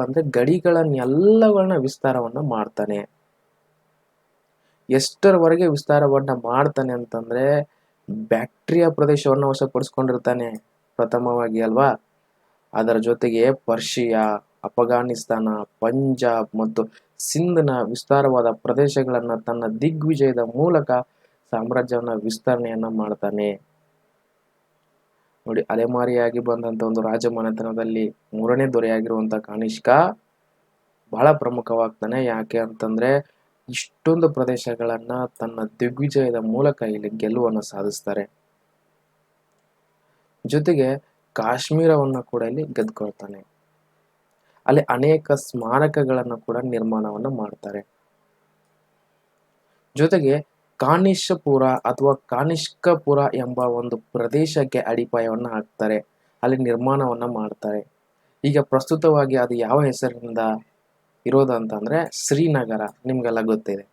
Speaker 1: ಅಂದ್ರೆ ಗಡಿಗಳನ್ನೆಲ್ಲಗಳನ್ನ ವಿಸ್ತಾರವನ್ನ ಮಾಡ್ತಾನೆ. ಎಷ್ಟರವರೆಗೆ ವಿಸ್ತಾರವನ್ನ ಮಾಡ್ತಾನೆ ಅಂತಂದ್ರೆ ಬ್ಯಾಕ್ಟ್ರಿಯಾ ಪ್ರದೇಶವನ್ನು ವಶಪಡಿಸ್ಕೊಂಡಿರ್ತಾನೆ ಪ್ರಥಮವಾಗಿ ಅಲ್ವಾ. ಅದರ ಜೊತೆಗೆ ಪರ್ಷಿಯಾ, ಅಫಘಾನಿಸ್ತಾನ, ಪಂಜಾಬ್ ಮತ್ತು ಸಿಂಧ್ನ ವಿಸ್ತಾರವಾದ ಪ್ರದೇಶಗಳನ್ನ ತನ್ನ ದಿಗ್ವಿಜಯದ ಮೂಲಕ ಸಾಮ್ರಾಜ್ಯವನ್ನ ವಿಸ್ತರಣೆಯನ್ನ ಮಾಡ್ತಾನೆ. ನೋಡಿ ಅಲೆಮಾರಿಯಾಗಿ ಬಂದಂತ ಒಂದು ರಾಜಮನೆತನದಲ್ಲಿ ಮೂರನೇ ದೊರೆಯಾಗಿರುವಂತ ಕಾನಿಷ್ಕ ಬಹಳ ಪ್ರಮುಖವಾಗ್ತಾನೆ. ಯಾಕೆ ಅಂತಂದ್ರೆ ಇಷ್ಟೊಂದು ಪ್ರದೇಶಗಳನ್ನ ತನ್ನ ದಿಗ್ವಿಜಯದ ಮೂಲಕ ಇಲ್ಲಿ ಗೆಲುವನ್ನು ಸಾಧಿಸ್ತಾರೆ. ಜೊತೆಗೆ ಕಾಶ್ಮೀರವನ್ನ ಕೂಡ ಇಲ್ಲಿ ಗೆದ್ಕೊಳ್ತಾನೆ. ಅಲ್ಲಿ ಅನೇಕ ಸ್ಮಾರಕಗಳನ್ನು ಕೂಡ ನಿರ್ಮಾಣವನ್ನ ಮಾಡ್ತಾರೆ. ಜೊತೆಗೆ ಕಾನಿಷ್ಕಪುರ ಅಥವಾ ಕಾನಿಷ್ಕಪುರ ಎಂಬ ಒಂದು ಪ್ರದೇಶಕ್ಕೆ ಅಡಿಪಾಯವನ್ನು ಹಾಕ್ತಾರೆ. ಅಲ್ಲಿ ನಿರ್ಮಾಣವನ್ನ ಮಾಡ್ತಾರೆ. ಈಗ ಪ್ರಸ್ತುತವಾಗಿ ಅದು ಯಾವ ಹೆಸರಿನಿಂದ ಇರೋದು ಅಂತಂದ್ರೆ ಶ್ರೀನಗರ, ನಿಮ್ಗೆಲ್ಲ ಗೊತ್ತಿದೆ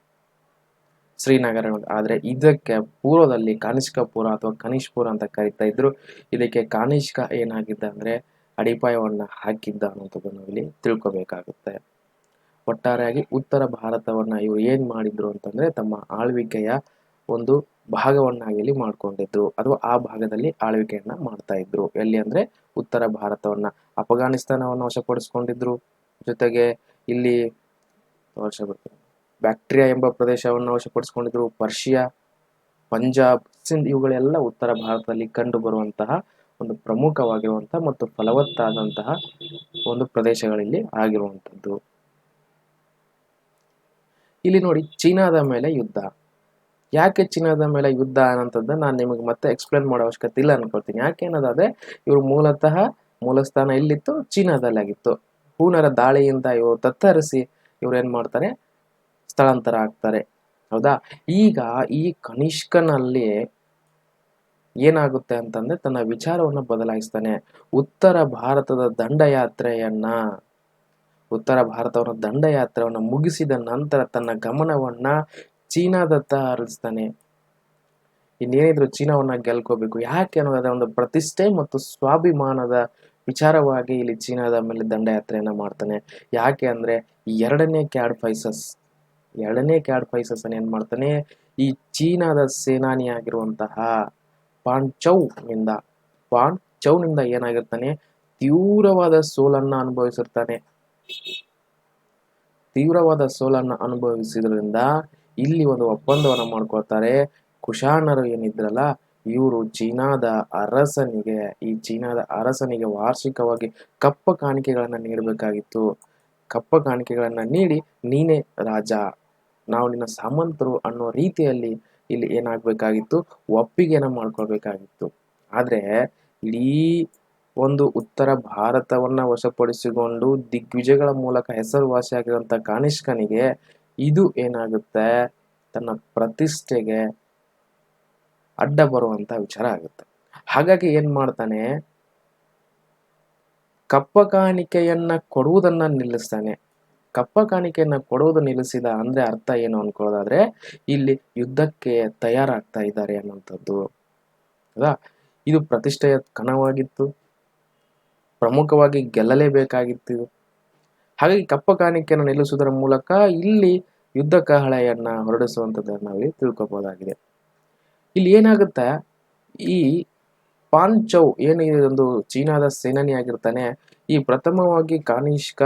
Speaker 1: ಶ್ರೀನಗರ. ಆದ್ರೆ ಇದಕ್ಕೆ ಪೂರ್ವದಲ್ಲಿ ಕಾನಿಷ್ಕಪುರ ಅಥವಾ ಕನಿಷ್ಪುರ ಅಂತ ಕರಿತಾ ಇದ್ರು. ಇದಕ್ಕೆ ಕಾನಿಷ್ಕ ಏನಾಗಿದ್ದ ಅಂದ್ರೆ ಅಡಿಪಾಯವನ್ನ ಹಾಕಿದ್ದ ಅನ್ನೋದನ್ನ ಇಲ್ಲಿ ತಿಳ್ಕೊಬೇಕಾಗುತ್ತೆ. ಒಟ್ಟಾರೆಯಾಗಿ ಉತ್ತರ ಭಾರತವನ್ನ ಇವರು ಏನ್ ಮಾಡಿದ್ರು ಅಂತಂದ್ರೆ ತಮ್ಮ ಆಳ್ವಿಕೆಯ ಒಂದು ಭಾಗವನ್ನಾಗಿ ಇಲ್ಲಿ ಮಾಡ್ಕೊಂಡಿದ್ರು, ಅಥವಾ ಆ ಭಾಗದಲ್ಲಿ ಆಳ್ವಿಕೆಯನ್ನ ಮಾಡ್ತಾ ಇದ್ರು. ಎಲ್ಲಿ ಅಂದ್ರೆ ಉತ್ತರ ಭಾರತವನ್ನ. ಅಫ್ಘಾನಿಸ್ತಾನವನ್ನು ವಶಪಡಿಸ್ಕೊಂಡಿದ್ರು. ಜೊತೆಗೆ ಇಲ್ಲಿ ಬ್ಯಾಕ್ಟ್ರಿಯಾ ಎಂಬ ಪ್ರದೇಶವನ್ನು ವಶಪಡಿಸ್ಕೊಂಡಿದ್ರು. ಪರ್ಷಿಯಾ, ಪಂಜಾಬ್, ಸಿಂಧ್ ಇವುಗಳೆಲ್ಲ ಉತ್ತರ ಭಾರತದಲ್ಲಿ ಕಂಡು ಬರುವಂತಹ ಒಂದು ಪ್ರಮುಖವಾಗಿರುವಂತಹ ಮತ್ತು ಫಲವತ್ತಾದಂತಹ ಒಂದು ಪ್ರದೇಶಗಳಲ್ಲಿ ಆಗಿರುವಂತದ್ದು. ಇಲ್ಲಿ ನೋಡಿ, ಚೀನಾದ ಮೇಲೆ ಯುದ್ಧ. ಯಾಕೆ ಚೀನಾದ ಮೇಲೆ ಯುದ್ಧ ಅನ್ನೋಂಥದ್ದು ನಾನು ನಿಮಗೆ ಮತ್ತೆ ಎಕ್ಸ್ಪ್ಲೇನ್ ಮಾಡೋ ಅವಶ್ಯಕತೆ ಇಲ್ಲ ಅನ್ಕೊಳ್ತೀನಿ. ಯಾಕೆ ಅನ್ನೋದಾದ್ರೆ ಇವರು ಮೂಲತಃ ಮೂಲಸ್ಥಾನ ಎಲ್ಲಿತ್ತು, ಚೀನಾದಲ್ಲಿ ಆಗಿತ್ತು. ಹೂನರ ದಾಳಿಯಿಂದ ಇವರು ತತ್ತರಿಸಿ ಇವ್ರು ಏನ್ ಮಾಡ್ತಾರೆ, ಸ್ಥಳಾಂತರ ಆಗ್ತಾರೆ. ಹೌದಾ. ಈಗ ಈ ಕನಿಷ್ಕನಲ್ಲಿ ಏನಾಗುತ್ತೆ ಅಂತಂದ್ರೆ ತನ್ನ ವಿಚಾರವನ್ನು ಬದಲಾಯಿಸ್ತಾನೆ. ಉತ್ತರ ಭಾರತದ ದಂಡಯಾತ್ರೆಯನ್ನು ಮುಗಿಸಿದ ನಂತರ ತನ್ನ ಗಮನವನ್ನ ಚೀನಾದತ್ತ ಹರಿಸ್ತಾನೆ. ಇನ್ನೇನಿದ್ರು ಚೀನಾವನ್ನ ಗೆಲ್ಕೋಬೇಕು. ಯಾಕೆ ಅನ್ನೋದಾದ್ರೆ ಒಂದು ಪ್ರತಿಷ್ಠೆ ಮತ್ತು ಸ್ವಾಭಿಮಾನದ ವಿಚಾರವಾಗಿ ಇಲ್ಲಿ ಚೀನಾದ ಮೇಲೆ ದಂಡಯಾತ್ರೆಯನ್ನ ಮಾಡ್ತಾನೆ. ಯಾಕೆ ಅಂದ್ರೆ ಎರಡನೇ ಕ್ಯಾಡ್ ಫೈಸಸ್ ಅನ್ನ ಏನ್ ಮಾಡ್ತಾನೆ, ಈ ಚೀನಾದ ಸೇನಾನಿಯಾಗಿರುವಂತಹ ಪಾಂಚೌನಿಂದ ಏನಾಗಿರ್ತಾನೆ, ತೀವ್ರವಾದ ಸೋಲನ್ನ ಅನುಭವಿಸಿದ್ರಿಂದ ಇಲ್ಲಿ ಒಂದು ಒಪ್ಪಂದವನ್ನ ಮಾಡ್ಕೊಳ್ತಾರೆ. ಕುಶಾನರು ಏನಿದ್ರಲ್ಲ, ಇವರು ಚೀನಾದ ಅರಸನಿಗೆ ವಾರ್ಷಿಕವಾಗಿ ಕಪ್ಪ ಕಾಣಿಕೆಗಳನ್ನ ನೀಡಬೇಕಾಗಿತ್ತು. ಕಪ್ಪ ಕಾಣಿಕೆಗಳನ್ನ ನೀಡಿ ನೀನೇ ರಾಜ, ನಾವು ನಿನ್ನ ಸಾಮಂತರು ಅನ್ನೋ ರೀತಿಯಲ್ಲಿ ಇಲ್ಲಿ ಏನಾಗಬೇಕಾಗಿತ್ತು, ಒಪ್ಪಿಗೆನ ಮಾಡ್ಕೊಳ್ಬೇಕಾಗಿತ್ತು. ಆದ್ರೆ ಇಡೀ ಒಂದು ಉತ್ತರ ಭಾರತವನ್ನ ವಶಪಡಿಸಿಕೊಂಡು ದಿಗ್ವಿಜಯಗಳ ಮೂಲಕ ಹೆಸರುವಾಸಿಯಾಗಿರುವಂತ ಕಾನಿಷ್ಕನಿಗೆ ಇದು ಏನಾಗುತ್ತೆ, ತನ್ನ ಪ್ರತಿಷ್ಠೆಗೆ ಅಡ್ಡ ಬರುವಂತ ವಿಚಾರ ಆಗುತ್ತೆ. ಹಾಗಾಗಿ ಏನ್ ಮಾಡ್ತಾನೆ, ಕಪ್ಪ ಕಾಣಿಕೆಯನ್ನ ಕೊಡುವುದನ್ನ ನಿಲ್ಲಿಸ್ತಾನೆ. ಕಪ್ಪ ಕಾಣಿಕೆಯನ್ನ ಕೊಡುವುದು ನಿಲ್ಲಿಸಿದ ಅಂದ್ರೆ ಅರ್ಥ ಏನು ಅನ್ಕೊಳ್ಳೋದಾದ್ರೆ ಇಲ್ಲಿ ಯುದ್ಧಕ್ಕೆ ತಯಾರಾಗ್ತಾ ಇದ್ದಾರೆ ಅನ್ನುವಂಥದ್ದು. ಹೌದಾ. ಇದು ಪ್ರತಿಷ್ಠೆಯ ಕಣವಾಗಿತ್ತು, ಪ್ರಮುಖವಾಗಿ ಗೆಲ್ಲಲೇಬೇಕಾಗಿತ್ತು. ಹಾಗಾಗಿ ಕಪ್ಪ ಕಾಣಿಕೆಯನ್ನು ನಿಲ್ಲಿಸುವುದರ ಮೂಲಕ ಇಲ್ಲಿ ಯುದ್ಧ ಕಹಳೆಯನ್ನ ಹೊರಡಿಸುವಂಥದ್ದನ್ನು ನಾವಿಲ್ಲಿ ತಿಳ್ಕೊಬಹುದಾಗಿದೆ. ಇಲ್ಲಿ ಏನಾಗುತ್ತೆ, ಈ ಪಾಂಚೌ ಏನು ಒಂದು ಚೀನಾದ ಸೇನಾನಿಯಾಗಿರ್ತಾನೆ, ಈ ಪ್ರಥಮವಾಗಿ ಕಾನಿಷ್ಕ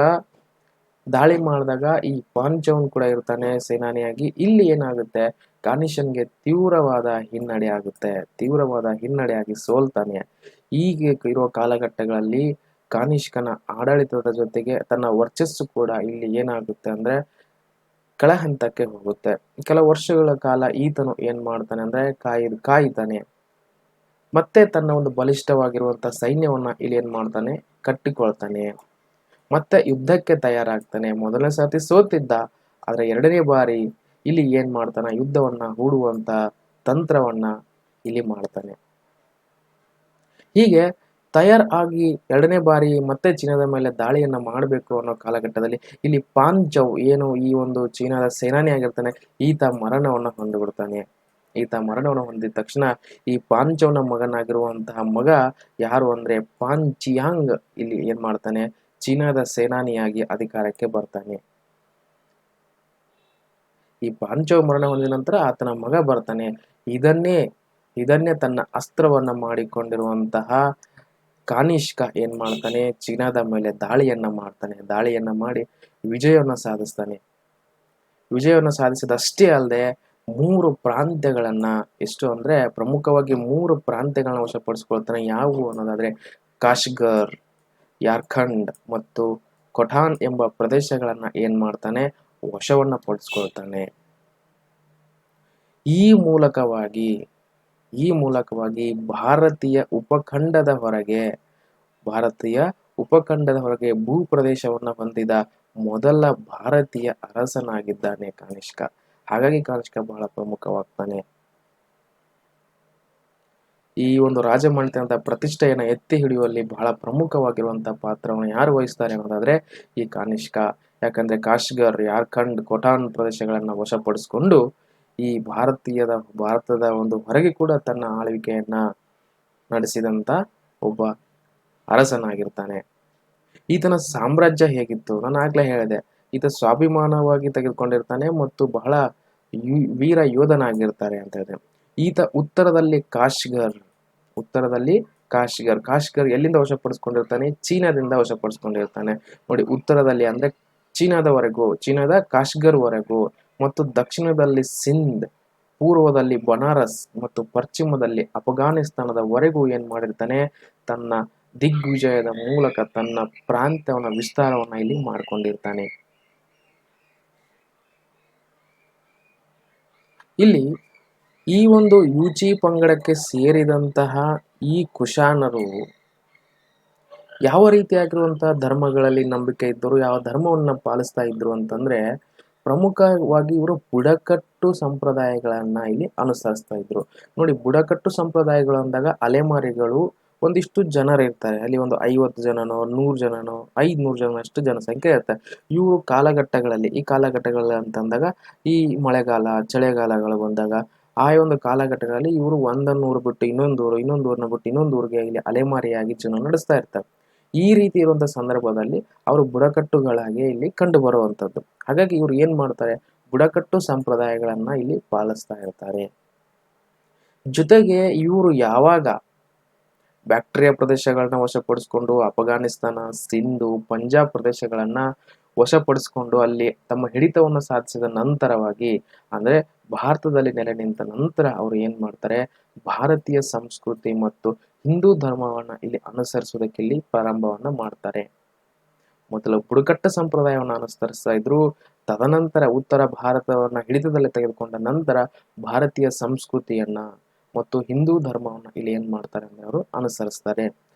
Speaker 1: ದಾಳಿ ಮಾಡಿದಾಗ ಈ ಪಾಂಚೌನ್ ಕೂಡ ಇರ್ತಾನೆ ಸೇನಾನಿಯಾಗಿ. ಇಲ್ಲಿ ಏನಾಗುತ್ತೆ, ಕಾನಿಷ್ಕನ್ಗೆ ತೀವ್ರವಾದ ಹಿನ್ನಡೆಯಾಗಿ ಸೋಲ್ತಾನೆ. ಹೀಗೆ ಇರುವ ಕಾಲಘಟ್ಟಗಳಲ್ಲಿ ಕಾನಿಷ್ಕನ ಆಡಳಿತದ ಜೊತೆಗೆ ತನ್ನ ವರ್ಚಸ್ಸು ಕೂಡ ಇಲ್ಲಿ ಏನಾಗುತ್ತೆ ಅಂದ್ರೆ ಕೆಳಹಂತಕ್ಕೆ ಹೋಗುತ್ತೆ. ಕೆಲವು ವರ್ಷಗಳ ಕಾಲ ಈತನು ಏನ್ ಮಾಡ್ತಾನೆ ಅಂದ್ರೆ ಕಾಯ್ತಾನೆ. ಮತ್ತೆ ತನ್ನ ಒಂದು ಬಲಿಷ್ಠವಾಗಿರುವಂತ ಸೈನ್ಯವನ್ನ ಇಲ್ಲಿ ಏನ್ ಮಾಡ್ತಾನೆ, ಕಟ್ಟಿಕೊಳ್ತಾನೆ. ಮತ್ತೆ ಯುದ್ಧಕ್ಕೆ ತಯಾರಾಗ್ತಾನೆ. ಮೊದಲನೇ ಸರ್ತಿ ಸೋತಿದ್ದ, ಆದ್ರೆ ಎರಡನೇ ಬಾರಿ ಇಲ್ಲಿ ಏನ್ ಮಾಡ್ತಾನೆ, ಯುದ್ಧವನ್ನ ಹೂಡುವಂತ ತಂತ್ರವನ್ನ ಇಲ್ಲಿ ಮಾಡ್ತಾನೆ. ಹೀಗೆ ತಯಾರಾಗಿ ಎರಡನೇ ಬಾರಿ ಮತ್ತೆ ಚೀನಾದ ಮೇಲೆ ದಾಳಿಯನ್ನ ಮಾಡಬೇಕು ಅನ್ನೋ ಕಾಲಘಟ್ಟದಲ್ಲಿ ಇಲ್ಲಿ ಪಾಂಚೌ ಏನು ಈ ಒಂದು ಚೀನಾದ ಸೇನಾನಿ ಆಗಿರ್ತಾನೆ, ಈತ ಮರಣವನ್ನ ಹೊಂದಿದ ತಕ್ಷಣ ಈ ಪಾಂಚೌನ ಮಗನಾಗಿರುವಂತಹ ಮಗ ಯಾರು ಅಂದ್ರೆ ಪಾಂಚಿಯಾಂಗ್ ಇಲ್ಲಿ ಏನ್ ಮಾಡ್ತಾನೆ, ಚೀನಾದ ಸೇನಾನಿಯಾಗಿ ಅಧಿಕಾರಕ್ಕೆ ಬರ್ತಾನೆ. ಈ ಪಾಂಚೌ ಮರಣ ಹೊಂದಿದ ನಂತರ ಆತನ ಮಗ ಬರ್ತಾನೆ. ಇದನ್ನೇ ತನ್ನ ಅಸ್ತ್ರವನ್ನ ಮಾಡಿಕೊಂಡಿರುವಂತಹ ಕಾನಿಷ್ಕ ಏನ್ ಮಾಡ್ತಾನೆ, ಚೀನಾದ ಮೇಲೆ ದಾಳಿಯನ್ನ ಮಾಡಿ ವಿಜಯವನ್ನ ಸಾಧಿಸಿದಷ್ಟೇ ಅಲ್ಲದೆ 3 ಪ್ರಾಂತ್ಯಗಳನ್ನ, ಎಷ್ಟು ಅಂದ್ರೆ ಪ್ರಮುಖವಾಗಿ 3 ಪ್ರಾಂತ್ಯಗಳನ್ನ ವಶಪಡಿಸಿಕೊಳ್ತಾನೆ. ಯಾವುವು ಅನ್ನೋದಾದ್ರೆ ಕಾಶ್ಗರ್, ಯಾರ್ಖಂಡ್ ಮತ್ತು ಕೊಠಾನ್ ಎಂಬ ಪ್ರದೇಶಗಳನ್ನ ಏನ್ ಮಾಡ್ತಾನೆ, ವಶವನ್ನ ಪಡಿಸ್ಕೊಳ್ತಾನೆ. ಈ ಮೂಲಕವಾಗಿ ಭಾರತೀಯ ಉಪಖಂಡದ ಹೊರಗೆ ಭೂ ಪ್ರದೇಶವನ್ನ ಹೊಂದಿದ ಮೊದಲ ಭಾರತೀಯ ಅರಸನಾಗಿದ್ದಾನೆ ಕಾನಿಷ್ಕ. ಹಾಗಾಗಿ ಕಾನಿಷ್ಕ ಬಹಳ ಪ್ರಮುಖವಾಗ್ತಾನೆ. ಈ ಒಂದು ರಾಜಮನೆತನದ ಪ್ರತಿಷ್ಠೆಯನ್ನು ಎತ್ತಿ ಹಿಡಿಯುವಲ್ಲಿ ಬಹಳ ಪ್ರಮುಖವಾಗಿರುವಂತಹ ಪಾತ್ರವನ್ನು ಯಾರು ವಹಿಸ್ತಾರೆ ಅನ್ನೋದಾದ್ರೆ ಈ ಕಾನಿಷ್ಕ. ಯಾಕಂದ್ರೆ ಕಾಶ್ಗರ್, ಯಾರ್ಖಂಡ್, ಖೋಟಾನ್ ಪ್ರದೇಶಗಳನ್ನ ವಶಪಡಿಸಿಕೊಂಡು ಈ ಭಾರತದ ಒಂದು ಹೊರಗೆ ಕೂಡ ತನ್ನ ಆಳ್ವಿಕೆಯನ್ನ ನಡೆಸಿದಂತ ಒಬ್ಬ ಅರಸನಾಗಿರ್ತಾನೆ. ಈತನ ಸಾಮ್ರಾಜ್ಯ ಹೇಗಿತ್ತು? ನಾನು ಆಗ್ಲೇ ಹೇಳಿದೆ, ಈತ ಸ್ವಾಭಿಮಾನವಾಗಿ ತೆಗೆದುಕೊಂಡಿರ್ತಾನೆ ಮತ್ತು ಬಹಳ ವೀರ ಯೋಧನಾಗಿರ್ತಾರೆ ಅಂತ ಹೇಳಿದೆ. ಈತ ಉತ್ತರದಲ್ಲಿ ಕಾಶ್ಗರ್ ಎಲ್ಲಿಂದ ವಶಪಡಿಸ್ಕೊಂಡಿರ್ತಾನೆ? ಚೀನಾದಿಂದ ವಶಪಡಿಸ್ಕೊಂಡಿರ್ತಾನೆ. ನೋಡಿ, ಉತ್ತರದಲ್ಲಿ ಅಂದ್ರೆ ಚೀನಾದ ಕಾಶ್ಗರ್ ವರೆಗೂ, ಮತ್ತು ದಕ್ಷಿಣದಲ್ಲಿ ಸಿಂಧ್, ಪೂರ್ವದಲ್ಲಿ ಬನಾರಸ್ ಮತ್ತು ಪಶ್ಚಿಮದಲ್ಲಿ ಅಫ್ಘಾನಿಸ್ತಾನದವರೆಗೂ ಏನ್ ಮಾಡಿರ್ತಾನೆ? ತನ್ನ ದಿಗ್ವಿಜಯದ ಮೂಲಕ ತನ್ನ ಪ್ರಾಂತ್ಯವನ್ನ ವಿಸ್ತಾರವನ್ನ ಇಲ್ಲಿ ಮಾಡ್ಕೊಂಡಿರ್ತಾನೆ. ಇಲ್ಲಿ ಈ ಒಂದು ಯೂಚಿ ಪಂಗಡಕ್ಕೆ ಸೇರಿದಂತಹ ಈ ಕುಶಾನರು ಯಾವ ರೀತಿಯಾಗಿರುವಂತಹ ಧರ್ಮಗಳಲ್ಲಿ ನಂಬಿಕೆ ಇದ್ದರು, ಯಾವ ಧರ್ಮವನ್ನ ಪಾಲಿಸ್ತಾ ಇದ್ರು ಅಂತಂದ್ರೆ ಪ್ರಮುಖವಾಗಿ ಇವರು ಬುಡಕಟ್ಟು ಸಂಪ್ರದಾಯಗಳನ್ನ ಇಲ್ಲಿ ಅನುಸರಿಸ್ತಾ ಇದ್ರು. ನೋಡಿ, ಬುಡಕಟ್ಟು ಸಂಪ್ರದಾಯಗಳು ಅಂದಾಗ ಅಲೆಮಾರಿಗಳು ಒಂದಿಷ್ಟು ಜನರಿರ್ತಾರೆ. ಅಲ್ಲಿ ಒಂದು 50 ಜನನೋ 100 ಜನನೋ 500 ಜನನಷ್ಟು ಜನಸಂಖ್ಯೆ ಇರ್ತಾರೆ. ಇವರು ಈ ಕಾಲಘಟ್ಟಗಳಲ್ಲಿ ಅಂತಂದಾಗ ಈ ಮಳೆಗಾಲ ಚಳಿಗಾಲಗಳು ಬಂದಾಗ ಆ ಒಂದು ಕಾಲಘಟ್ಟಗಳಲ್ಲಿ ಇವರು ಒಂದನ್ನೂರು ಬಿಟ್ಟು ಇನ್ನೊಂದೂರನ್ನ ಬಿಟ್ಟು ಇನ್ನೊಂದೂರಿಗೆ ಇಲ್ಲಿ ಅಲೆಮಾರಿಯಾಗಿ ಜೀವನ ನಡೆಸ್ತಾ ಇರ್ತಾರೆ. ಈ ರೀತಿ ಇರುವಂತಹ ಸಂದರ್ಭದಲ್ಲಿ ಅವರು ಬುಡಕಟ್ಟುಗಳಾಗಿ ಇಲ್ಲಿ ಕಂಡು ಬರುವಂತದ್ದು. ಹಾಗಾಗಿ ಇವರು ಏನ್ ಮಾಡ್ತಾರೆ? ಬುಡಕಟ್ಟು ಸಂಪ್ರದಾಯಗಳನ್ನ ಇಲ್ಲಿ ಪಾಲಿಸ್ತಾ ಇರ್ತಾರೆ. ಜೊತೆಗೆ ಇವರು ಯಾವಾಗ ಬ್ಯಾಕ್ಟೀರಿಯಾ ಪ್ರದೇಶಗಳನ್ನ ವಶಪಡಿಸಿಕೊಂಡು ಅಫ್ಘಾನಿಸ್ತಾನ, ಸಿಂಧು, ಪಂಜಾಬ್ ಪ್ರದೇಶಗಳನ್ನ ವಶಪಡಿಸಿಕೊಂಡು ಅಲ್ಲಿ ತಮ್ಮ ಹಿಡಿತವನ್ನು ಸಾಧಿಸಿದ ನಂತರವಾಗಿ, ಅಂದ್ರೆ ಭಾರತದಲ್ಲಿ ನೆಲೆ ನಿಂತ ನಂತರ ಅವರು ಏನ್ ಮಾಡ್ತಾರೆ? ಭಾರತೀಯ ಸಂಸ್ಕೃತಿ ಮತ್ತು ಹಿಂದೂ ಧರ್ಮವನ್ನ ಇಲ್ಲಿ ಅನುಸರಿಸುವುದಕ್ಕೆ ಇಲ್ಲಿ ಪ್ರಾರಂಭವನ್ನ ಮಾಡ್ತಾರೆ. ಮೊದಲು ಬುಡಕಟ್ಟು ಸಂಪ್ರದಾಯವನ್ನು ಅನುಸರಿಸ್ತಾ ಇದ್ರು. ತದನಂತರ ಉತ್ತರ ಭಾರತವನ್ನ ಹಿಡಿತದಲ್ಲಿ ತೆಗೆದುಕೊಂಡ ನಂತರ ಭಾರತೀಯ ಸಂಸ್ಕೃತಿಯನ್ನ ಮತ್ತು ಹಿಂದೂ ಧರ್ಮವನ್ನ ಇಲ್ಲಿ ಏನ್ ಮಾಡ್ತಾರೆ ಅಂದ್ರೆ ಅವರು ಅನುಸರಿಸ್ತಾರೆ.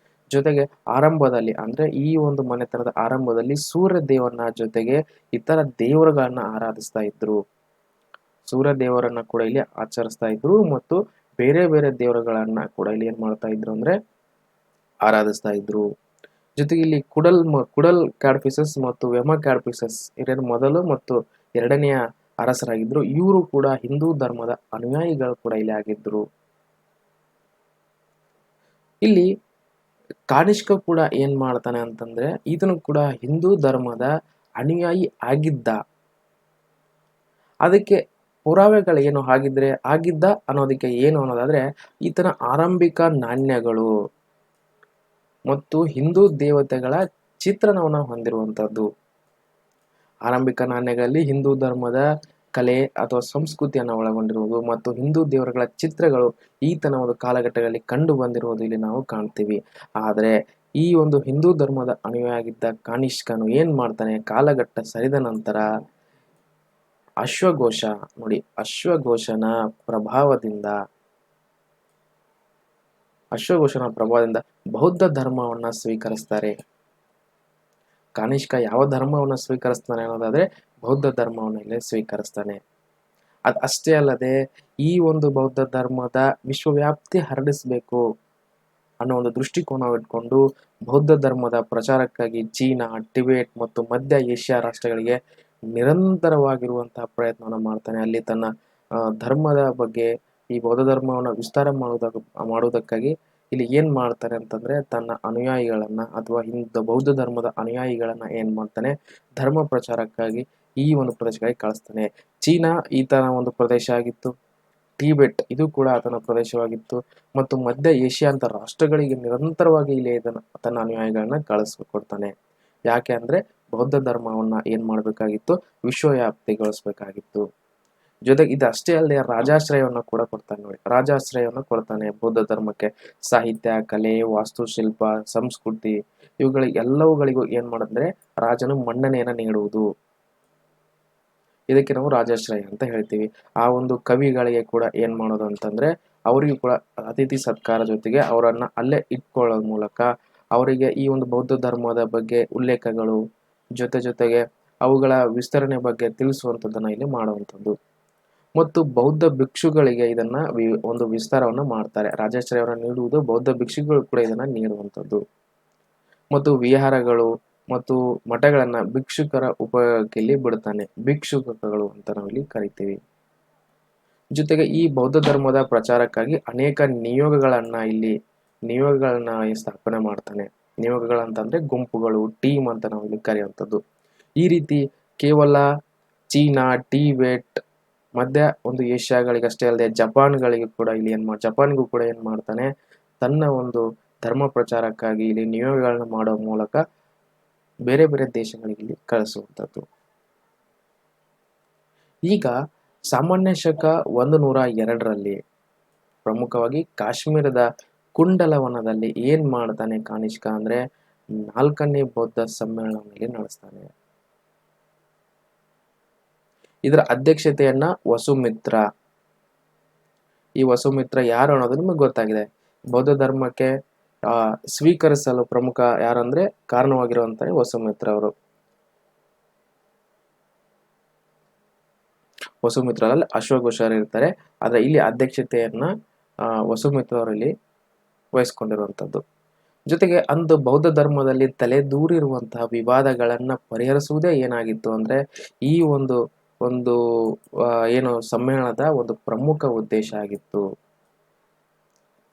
Speaker 1: ಜೊತೆಗೆ ಆರಂಭದಲ್ಲಿ ಅಂದ್ರೆ ಈ ಒಂದು ಮನೆತನದ ಆರಂಭದಲ್ಲಿ ಸೂರ್ಯ ದೇವರನ್ನ ಜೊತೆಗೆ ಇತರ ದೇವರುಗಳನ್ನ ಆರಾಧಿಸ್ತಾ ಇದ್ರು. ಸೂರ್ಯ ದೇವರನ್ನ ಕೂಡ ಇಲ್ಲಿ ಆಚರಿಸ್ತಾ ಇದ್ರು ಮತ್ತು ಬೇರೆ ಬೇರೆ ದೇವರುಗಳನ್ನ ಕೂಡ ಇಲ್ಲಿ ಏನ್ ಮಾಡ್ತಾ ಇದ್ರು ಅಂದ್ರೆ ಆರಾಧಿಸ್ತಾ ಇದ್ರು. ಜೊತೆಗೆ ಇಲ್ಲಿ ಕುಡಲ್ ಕ್ಯಾಡ್ಫಿಸಸ್ ಮತ್ತು ವೆಮ ಕ್ಯಾಡ್ಫಿಸಸ್ ಇವರು ಮೊದಲು ಮತ್ತು ಎರಡನೆಯ ಅರಸರಾಗಿದ್ರು. ಇವರು ಕೂಡ ಹಿಂದೂ ಧರ್ಮದ ಅನುಯಾಯಿಗಳು ಕೂಡ ಇಲ್ಲಿ ಆಗಿದ್ರು. ಇಲ್ಲಿ ಕಾನಿಷ್ಕ ಕೂಡ ಏನ್ ಮಾಡ್ತಾನೆ ಅಂತಂದ್ರೆ ಈತನು ಕೂಡ ಹಿಂದೂ ಧರ್ಮದ ಅನುಯಾಯಿ ಆಗಿದ್ದ. ಅದಕ್ಕೆ ಪುರಾವೆಗಳು ಏನು ಆಗಿದ್ದ ಅನ್ನೋದಕ್ಕೆ ಏನು ಅನ್ನೋದಾದ್ರೆ ಈತನ ಆರಂಭಿಕ ನಾಣ್ಯಗಳು ಮತ್ತು ಹಿಂದೂ ದೇವತೆಗಳ ಚಿತ್ರಣವನ್ನ ಹೊಂದಿರುವಂತದ್ದು. ಆರಂಭಿಕ ನಾಣ್ಯಗಳಲ್ಲಿ ಹಿಂದೂ ಧರ್ಮದ ಕಲೆ ಅಥವಾ ಸಂಸ್ಕೃತಿಯನ್ನು ಒಳಗೊಂಡಿರುವುದು ಮತ್ತು ಹಿಂದೂ ದೇವರುಗಳ ಚಿತ್ರಗಳು ಈತನ ಒಂದು ಕಾಲಘಟ್ಟಗಳಲ್ಲಿ ಕಂಡು ಬಂದಿರುವುದು ಇಲ್ಲಿ ನಾವು ಕಾಣ್ತೀವಿ. ಆದರೆ ಈ ಒಂದು ಹಿಂದೂ ಧರ್ಮದ ಅನುಯಾಗಿದ್ದ ಕಾನಿಷ್ಕನು ಏನ್ ಮಾಡ್ತಾನೆ? ಕಾಲಘಟ್ಟ ಸರಿದ ನಂತರ ಅಶ್ವಘೋಷನ ಪ್ರಭಾವದಿಂದ ಬೌದ್ಧ ಧರ್ಮವನ್ನ ಸ್ವೀಕರಿಸ್ತಾರೆ. ಕಾನಿಷ್ಕ ಯಾವ ಧರ್ಮವನ್ನ ಸ್ವೀಕರಿಸ್ತಾನೆ ಅನ್ನೋದಾದ್ರೆ ಬೌದ್ಧ ಧರ್ಮವನ್ನ ಇಲ್ಲಿ ಸ್ವೀಕರಿಸ್ತಾನೆ. ಅಷ್ಟೇ ಅಲ್ಲದೆ ಈ ಒಂದು ಬೌದ್ಧ ಧರ್ಮದ ವಿಶ್ವವ್ಯಾಪ್ತಿ ಹರಡಿಸಬೇಕು ಅನ್ನೋ ಒಂದು ದೃಷ್ಟಿಕೋನವಿಟ್ಕೊಂಡು ಬೌದ್ಧ ಧರ್ಮದ ಪ್ರಚಾರಕ್ಕಾಗಿ ಚೀನಾ, ಟಿಬೆಟ್ ಮತ್ತು ಮಧ್ಯ ಏಷ್ಯಾ ರಾಷ್ಟ್ರಗಳಿಗೆ ನಿರಂತರವಾಗಿರುವಂತಹ ಪ್ರಯತ್ನವನ್ನು ಮಾಡ್ತಾನೆ. ಅಲ್ಲಿ ತನ್ನ ಧರ್ಮದ ಬಗ್ಗೆ, ಈ ಬೌದ್ಧ ಧರ್ಮವನ್ನು ವಿಸ್ತಾರ ಮಾಡುವುದಕ್ಕಾಗಿ ಇಲ್ಲಿ ಏನ್ ಮಾಡ್ತಾರೆ ಅಂತಂದ್ರೆ ತನ್ನ ಅನುಯಾಯಿಗಳನ್ನ ಅಥವಾ ಬೌದ್ಧ ಧರ್ಮದ ಅನುಯಾಯಿಗಳನ್ನ ಏನ್ ಮಾಡ್ತಾನೆ? ಧರ್ಮ ಪ್ರಚಾರಕ್ಕಾಗಿ ಈ ಒಂದು ಪ್ರದೇಶಗಳಿಗೆ ಕಳಿಸ್ತಾನೆ. ಚೀನಾ ಈತನ ಒಂದು ಪ್ರದೇಶ ಆಗಿತ್ತು. ಟಿಬೆಟ್ ಇದು ಕೂಡ ಆತನ ಪ್ರದೇಶವಾಗಿತ್ತು. ಮತ್ತು ಮಧ್ಯ ಏಷ್ಯಾ ಅಂತ ರಾಷ್ಟ್ರಗಳಿಗೆ ನಿರಂತರವಾಗಿ ಇಲ್ಲಿ ತನ್ನ ಅನುಯಾಯಿಗಳನ್ನ ಕಳಿಸ್ಕೊಡ್ತಾನೆ. ಯಾಕೆ ಅಂದ್ರೆ ಬೌದ್ಧ ಧರ್ಮವನ್ನ ಏನ್ ಮಾಡ್ಬೇಕಾಗಿತ್ತು? ವಿಶ್ವವ್ಯಾಪ್ತಿಗೊಳಿಸ್ಬೇಕಾಗಿತ್ತು. ಜೊತೆಗೆ ಇದಷ್ಟೇ ಅಲ್ಲದೆ ರಾಜಾಶ್ರಯವನ್ನು ಕೂಡ ಕೊಡ್ತಾನೆ. ನೋಡಿ, ರಾಜಾಶ್ರಯವನ್ನು ಕೊಡ್ತಾನೆ ಬೌದ್ಧ ಧರ್ಮಕ್ಕೆ. ಸಾಹಿತ್ಯ, ಕಲೆ, ವಾಸ್ತುಶಿಲ್ಪ, ಸಂಸ್ಕೃತಿ ಎಲ್ಲವುಗಳಿಗೂ ಏನ್ ಮಾಡಂದ್ರೆ ರಾಜನು ಮನ್ನಣೆಯನ್ನ ನೀಡುವುದು. ಇದಕ್ಕೆ ನಾವು ರಾಜಾಶ್ರಯ ಅಂತ ಹೇಳ್ತೀವಿ. ಆ ಒಂದು ಕವಿಗಳಿಗೆ ಕೂಡ ಏನ್ ಮಾಡೋದು ಅಂತಂದ್ರೆ ಅವರಿಗೂ ಕೂಡ ಅತಿಥಿ ಸತ್ಕಾರ ಜೊತೆಗೆ ಅವರನ್ನ ಅಲ್ಲೇ ಇಟ್ಕೊಳ್ಳೋದ್ ಮೂಲಕ ಅವರಿಗೆ ಈ ಒಂದು ಬೌದ್ಧ ಧರ್ಮದ ಬಗ್ಗೆ ಉಲ್ಲೇಖಗಳು ಜೊತೆಗೆ ಅವುಗಳ ವಿಸ್ತರಣೆ ಬಗ್ಗೆ ತಿಳಿಸುವಂಥದ್ದನ್ನ ಇಲ್ಲಿ ಮಾಡುವಂಥದ್ದು. ಮತ್ತು ಬೌದ್ಧ ಭಿಕ್ಷುಗಳಿಗೆ ಇದನ್ನ ಒಂದು ವಿಸ್ತಾರವನ್ನು ಮಾಡ್ತಾರೆ. ರಾಜಾಶ್ರಯವನ್ನ ನೀಡುವುದು ಬೌದ್ಧ ಭಿಕ್ಷುಗಳು ಕೂಡ ಇದನ್ನ ನೀಡುವಂಥದ್ದು. ಮತ್ತು ವಿಹಾರಗಳು ಮತ್ತು ಮಠಗಳನ್ನ ಭಿಕ್ಷುಕರ ಉಪಯೋಗಕ್ಕೆ ಇಲ್ಲಿ ಬಿಡ್ತಾನೆ. ಭಿಕ್ಷುಕಗಳು ಅಂತ ನಾವಿಲ್ಲಿ ಕರಿತೀವಿ. ಜೊತೆಗೆ ಈ ಬೌದ್ಧ ಧರ್ಮದ ಪ್ರಚಾರಕ್ಕಾಗಿ ಅನೇಕ ನಿಯೋಗಗಳನ್ನ ಸ್ಥಾಪನೆ ಮಾಡ್ತಾನೆ. ನಿಯೋಗಗಳಂತಂದ್ರೆ ಗುಂಪುಗಳು, ಟೀಮ್ ಅಂತ ನಾವಿಲ್ಲಿ ಕರೆಯುವಂಥದ್ದು. ಈ ರೀತಿ ಕೇವಲ ಚೀನಾ, ಟಿಬೆಟ್, ಮಧ್ಯ ಒಂದು ಏಷ್ಯಾಗಳಿಗಷ್ಟೇ ಅಲ್ಲದೆ ಜಪಾನ್ಗೂ ಕೂಡ ಏನ್ ಮಾಡ್ತಾನೆ, ತನ್ನ ಒಂದು ಧರ್ಮ ಪ್ರಚಾರಕ್ಕಾಗಿ ಇಲ್ಲಿ ನಿಯೋಗಗಳನ್ನ ಮಾಡೋ ಮೂಲಕ ಬೇರೆ ಬೇರೆ ದೇಶಗಳಿಗೆ ಇಲ್ಲಿ ಕಳಿಸುವಂಥದ್ದು. ಈಗ ಸಾಮಾನ್ಯ ಶಕ 102ರಲ್ಲಿ ಪ್ರಮುಖವಾಗಿ ಕಾಶ್ಮೀರದ ಕುಂಡಲವನದಲ್ಲಿ ಏನ್ ಮಾಡ್ತಾನೆ ಕಾನಿಷ್ಕ ಅಂದ್ರೆ 4ನೇ ಬೌದ್ಧ ಸಮ್ಮೇಳನದಲ್ಲಿ ನಡೆಸ್ತಾನೆ. ಇದರ ಅಧ್ಯಕ್ಷತೆಯನ್ನ ವಸುಮಿತ್ರ. ಈ ವಸುಮಿತ್ರ ಯಾರು ಅನ್ನೋದು ನಿಮಗೆ ಗೊತ್ತಾಗಿದೆ. ಬೌದ್ಧ ಧರ್ಮಕ್ಕೆ ಸ್ವೀಕರಿಸಲು ಪ್ರಮುಖ ಯಾರಂದ್ರೆ ಕಾರಣವಾಗಿರುವಂತ ವಸುಮಿತ್ರ ಅವರು. ವಸುಮಿತ್ರರಲ್ಲಿ ಅಶ್ವಘೋಷರು ಇರ್ತಾರೆ, ಆದ್ರೆ ಇಲ್ಲಿ ಅಧ್ಯಕ್ಷತೆಯನ್ನ ವಸುಮಿತ್ರ ಅವರಲ್ಲಿ ವಹಿಸ್ಕೊಂಡಿರುವಂತದ್ದು. ಜೊತೆಗೆ ಅಂದು ಬೌದ್ಧ ಧರ್ಮದಲ್ಲಿ ತಲೆದೂರಿರುವಂತಹ ವಿವಾದಗಳನ್ನ ಪರಿಹರಿಸುವುದೇ ಏನಾಗಿತ್ತು ಅಂದ್ರೆ ಈ ಒಂದು ಏನು ಸಮ್ಮೇಳನದ ಒಂದು ಪ್ರಮುಖ ಉದ್ದೇಶ ಆಗಿತ್ತು.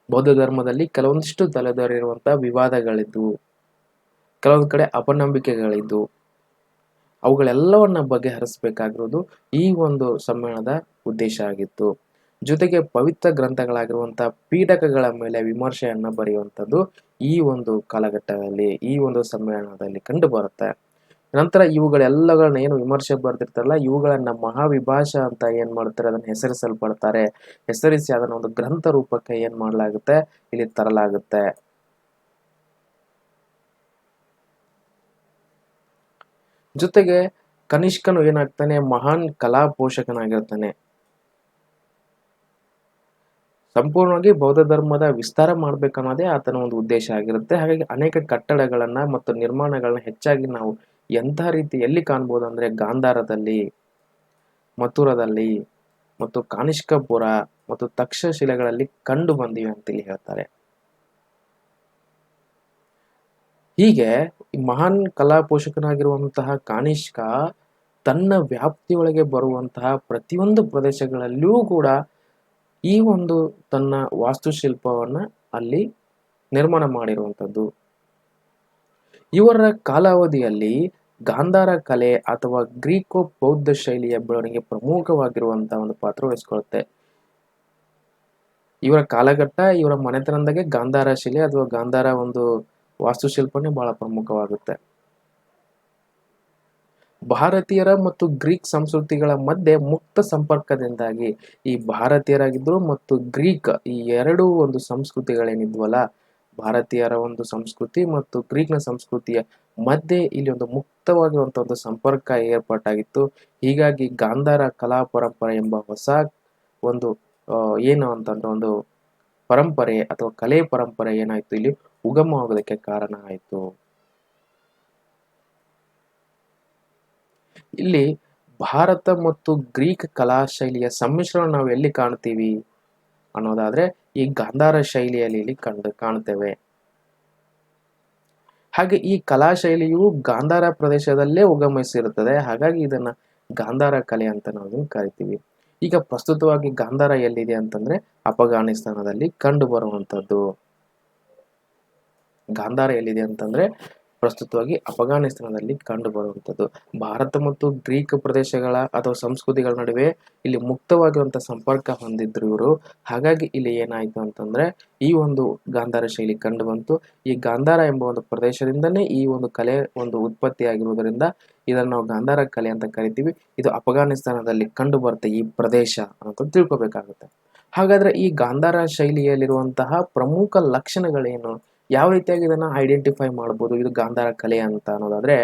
Speaker 1: ಬೌದ್ಧ ಧರ್ಮದಲ್ಲಿ ಕೆಲವೊಂದಿಷ್ಟು ತಲೆದೋರಿರುವಂತಹ ವಿವಾದಗಳಿದ್ವು, ಕೆಲವೊಂದು ಕಡೆ ಅಪನಂಬಿಕೆಗಳಿದ್ವು. ಅವುಗಳೆಲ್ಲವನ್ನ ಬಗೆಹರಿಸಬೇಕಾಗಿರೋದು ಈ ಒಂದು ಸಮ್ಮೇಳನದ ಉದ್ದೇಶ ಆಗಿತ್ತು. ಜೊತೆಗೆ ಪವಿತ್ರ ಗ್ರಂಥಗಳಾಗಿರುವಂತಹ ಪೀಠಕಗಳ ಮೇಲೆ ವಿಮರ್ಶೆಯನ್ನ ಬರೆಯುವಂಥದ್ದು ಈ ಒಂದು ಕಾಲಘಟ್ಟದಲ್ಲಿ, ಈ ಒಂದು ಸಮ್ಮೇಳನದಲ್ಲಿ ಕಂಡು ಬರುತ್ತೆ. ನಂತರ ಇವುಗಳೆಲ್ಲಗಳನ್ನ ಏನು ವಿಮರ್ಶೆ ಬರ್ದಿರ್ತಾರಲ್ಲ, ಇವುಗಳನ್ನ ಮಹಾವಿಭಾಷಾ ಅಂತ ಏನ್ ಮಾಡ್ತಾರೆ, ಅದನ್ನ ಹೆಸರಿಸಿ ಅದನ್ನ ಒಂದು ಗ್ರಂಥ ರೂಪಕ್ಕೆ ಏನ್ ಮಾಡಲಾಗುತ್ತೆ, ಇಲ್ಲಿ ತರಲಾಗುತ್ತೆ. ಜೊತೆಗೆ ಕನಿಷ್ಕನು ಏನಾಗ್ತಾನೆ, ಮಹಾನ್ ಕಲಾ ಪೋಷಕನಾಗಿರ್ತಾನೆ. ಸಂಪೂರ್ಣವಾಗಿ ಬೌದ್ಧ ಧರ್ಮದ ವಿಸ್ತಾರ ಮಾಡ್ಬೇಕನ್ನೋದೇ ಆತನ ಒಂದು ಉದ್ದೇಶ ಆಗಿರುತ್ತೆ. ಹಾಗಾಗಿ ಅನೇಕ ಕಟ್ಟಡಗಳನ್ನ ಮತ್ತು ನಿರ್ಮಾಣಗಳನ್ನ ಹೆಚ್ಚಾಗಿ ನಾವು ಎಲ್ಲಿ ಕಾಣ್ಬೋದು ಅಂದ್ರೆ ಗಾಂಧಾರದಲ್ಲಿ, ಮಥುರದಲ್ಲಿ ಮತ್ತು ಕಾನಿಷ್ಕಪುರ ಮತ್ತು ತಕ್ಷಶಿಲೆಗಳಲ್ಲಿ ಕಂಡು ಬಂದಿವೆ ಅಂತೇಳಿ ಹೇಳ್ತಾರೆ. ಹೀಗೆ ಮಹಾನ್ ಕಲಾ ಪೋಷಕನಾಗಿರುವಂತಹ ಕಾನಿಷ್ಕ ತನ್ನ ವ್ಯಾಪ್ತಿಯೊಳಗೆ ಬರುವಂತಹ ಪ್ರತಿಯೊಂದು ಪ್ರದೇಶಗಳಲ್ಲಿಯೂ ಕೂಡ ಈ ಒಂದು ತನ್ನ ವಾಸ್ತುಶಿಲ್ಪವನ್ನ ಅಲ್ಲಿ ನಿರ್ಮಾಣ ಮಾಡಿರುವಂಥದ್ದು. ಇವರ ಕಾಲಾವಧಿಯಲ್ಲಿ ಗಾಂಧಾರ ಕಲೆ ಅಥವಾ ಗ್ರೀಕೋ ಬೌದ್ಧ ಶೈಲಿಯ ಬೆಳವಣಿಗೆ ಪ್ರಮುಖವಾಗಿರುವಂತಹ ಒಂದು ಪಾತ್ರ ವಹಿಸ್ಕೊಳ್ಳುತ್ತೆ. ಇವರ ಕಾಲಘಟ್ಟ, ಇವರ ಮನೆತನದಾಗೆ ಗಾಂಧಾರ ಶಿಲೆ ಅಥವಾ ಗಾಂಧಾರ ಒಂದು ವಾಸ್ತುಶಿಲ್ಪನೇ ಬಹಳ ಪ್ರಮುಖವಾಗುತ್ತೆ. ಭಾರತೀಯರ ಮತ್ತು ಗ್ರೀಕ್ ಸಂಸ್ಕೃತಿಗಳ ಮಧ್ಯೆ ಮುಕ್ತ ಸಂಪರ್ಕದಿಂದಾಗಿ ಈ ಭಾರತೀಯರಾಗಿದ್ರು ಮತ್ತು ಗ್ರೀಕ್ ಈ ಎರಡೂ ಒಂದು ಸಂಸ್ಕೃತಿಗಳೇನಿದ್ವಲ್ಲ, ಭಾರತೀಯರ ಒಂದು ಸಂಸ್ಕೃತಿ ಮತ್ತು ಗ್ರೀಕ್ನ ಸಂಸ್ಕೃತಿಯ ಮಧ್ಯೆ ಇಲ್ಲಿ ಒಂದು ಮುಕ್ತವಾಗಿರುವಂತಹ ಒಂದು ಸಂಪರ್ಕ ಏರ್ಪಾಟಾಗಿತ್ತು. ಹೀಗಾಗಿ ಗಾಂಧಾರ ಕಲಾ ಪರಂಪರೆ ಎಂಬ ಹೊಸ ಒಂದು ಏನು ಅಂತಂದ್ರೆ ಒಂದು ಪರಂಪರೆ ಅಥವಾ ಕಲೆ ಪರಂಪರೆ ಏನಾಯ್ತು, ಇಲ್ಲಿ ಉಗಮವಾಗೋದಕ್ಕೆ ಕಾರಣ ಆಯ್ತು. ಇಲ್ಲಿ ಭಾರತ ಮತ್ತು ಗ್ರೀಕ್ ಕಲಾ ಶೈಲಿಯ ಸಮ್ಮಿಶ್ರಣ ನಾವು ಎಲ್ಲಿ ಕಾಣ್ತೀವಿ ಅನ್ನೋದಾದ್ರೆ ಈ ಗಾಂಧಾರ ಶೈಲಿಯಲ್ಲಿ ಇಲ್ಲಿ ಕಾಣ್ತೇವೆ. ಹಾಗೆ ಈ ಕಲಾ ಶೈಲಿಯು ಗಾಂಧಾರ ಪ್ರದೇಶದಲ್ಲೇ ಉಗಮಿಸಿರುತ್ತದೆ. ಹಾಗಾಗಿ ಇದನ್ನ ಗಾಂಧಾರ ಕಲೆ ಅಂತ ನಾವು ಕರಿತೀವಿ. ಈಗ ಪ್ರಸ್ತುತವಾಗಿ ಗಾಂಧಾರ ಎಲ್ಲಿದೆ ಅಂತಂದ್ರೆ ಅಫ್ಘಾನಿಸ್ತಾನದಲ್ಲಿ ಕಂಡು ಬರುವಂತದ್ದು. ಗಾಂಧಾರ ಎಲ್ಲಿದೆ ಅಂತಂದ್ರೆ ಪ್ರಸ್ತುತವಾಗಿ ಅಫ್ಘಾನಿಸ್ತಾನದಲ್ಲಿ ಕಂಡು ಬರುವಂತದ್ದು. ಭಾರತ ಮತ್ತು ಗ್ರೀಕ್ ಪ್ರದೇಶಗಳ ಅಥವಾ ಸಂಸ್ಕೃತಿಗಳ ನಡುವೆ ಇಲ್ಲಿ ಮುಕ್ತವಾಗಿರುವಂತಹ ಸಂಪರ್ಕ ಹೊಂದಿದ್ರು ಇವರು. ಹಾಗಾಗಿ ಇಲ್ಲಿ ಏನಾಯ್ತು ಅಂತಂದ್ರೆ ಈ ಒಂದು ಗಾಂಧಾರ ಶೈಲಿ ಕಂಡು ಬಂತು. ಈ ಗಾಂಧಾರ ಎಂಬ ಒಂದು ಪ್ರದೇಶದಿಂದನೇ ಈ ಒಂದು ಕಲೆ ಒಂದು ಉತ್ಪತ್ತಿ ಆಗಿರುವುದರಿಂದ ಇದನ್ನು ನಾವು ಗಾಂಧಾರ ಕಲೆ ಅಂತ ಕರಿತೀವಿ. ಇದು ಅಫ್ಘಾನಿಸ್ತಾನದಲ್ಲಿ ಕಂಡು ಬರುತ್ತೆ ಈ ಪ್ರದೇಶ ಅಂತ ತಿಳ್ಕೊಬೇಕಾಗುತ್ತೆ. ಹಾಗಾದ್ರೆ ಈ ಗಾಂಧಾರ ಶೈಲಿಯಲ್ಲಿರುವಂತಹ ಪ್ರಮುಖ ಲಕ್ಷಣಗಳೇನು, ಯಾವ ರೀತಿಯಾಗಿ ಇದನ್ನ ಐಡೆಂಟಿಫೈ ಮಾಡಬಹುದು ಇದು ಗಾಂಧಾರ ಕಲೆ ಅಂತ ಅನ್ನೋದಾದ್ರೆ,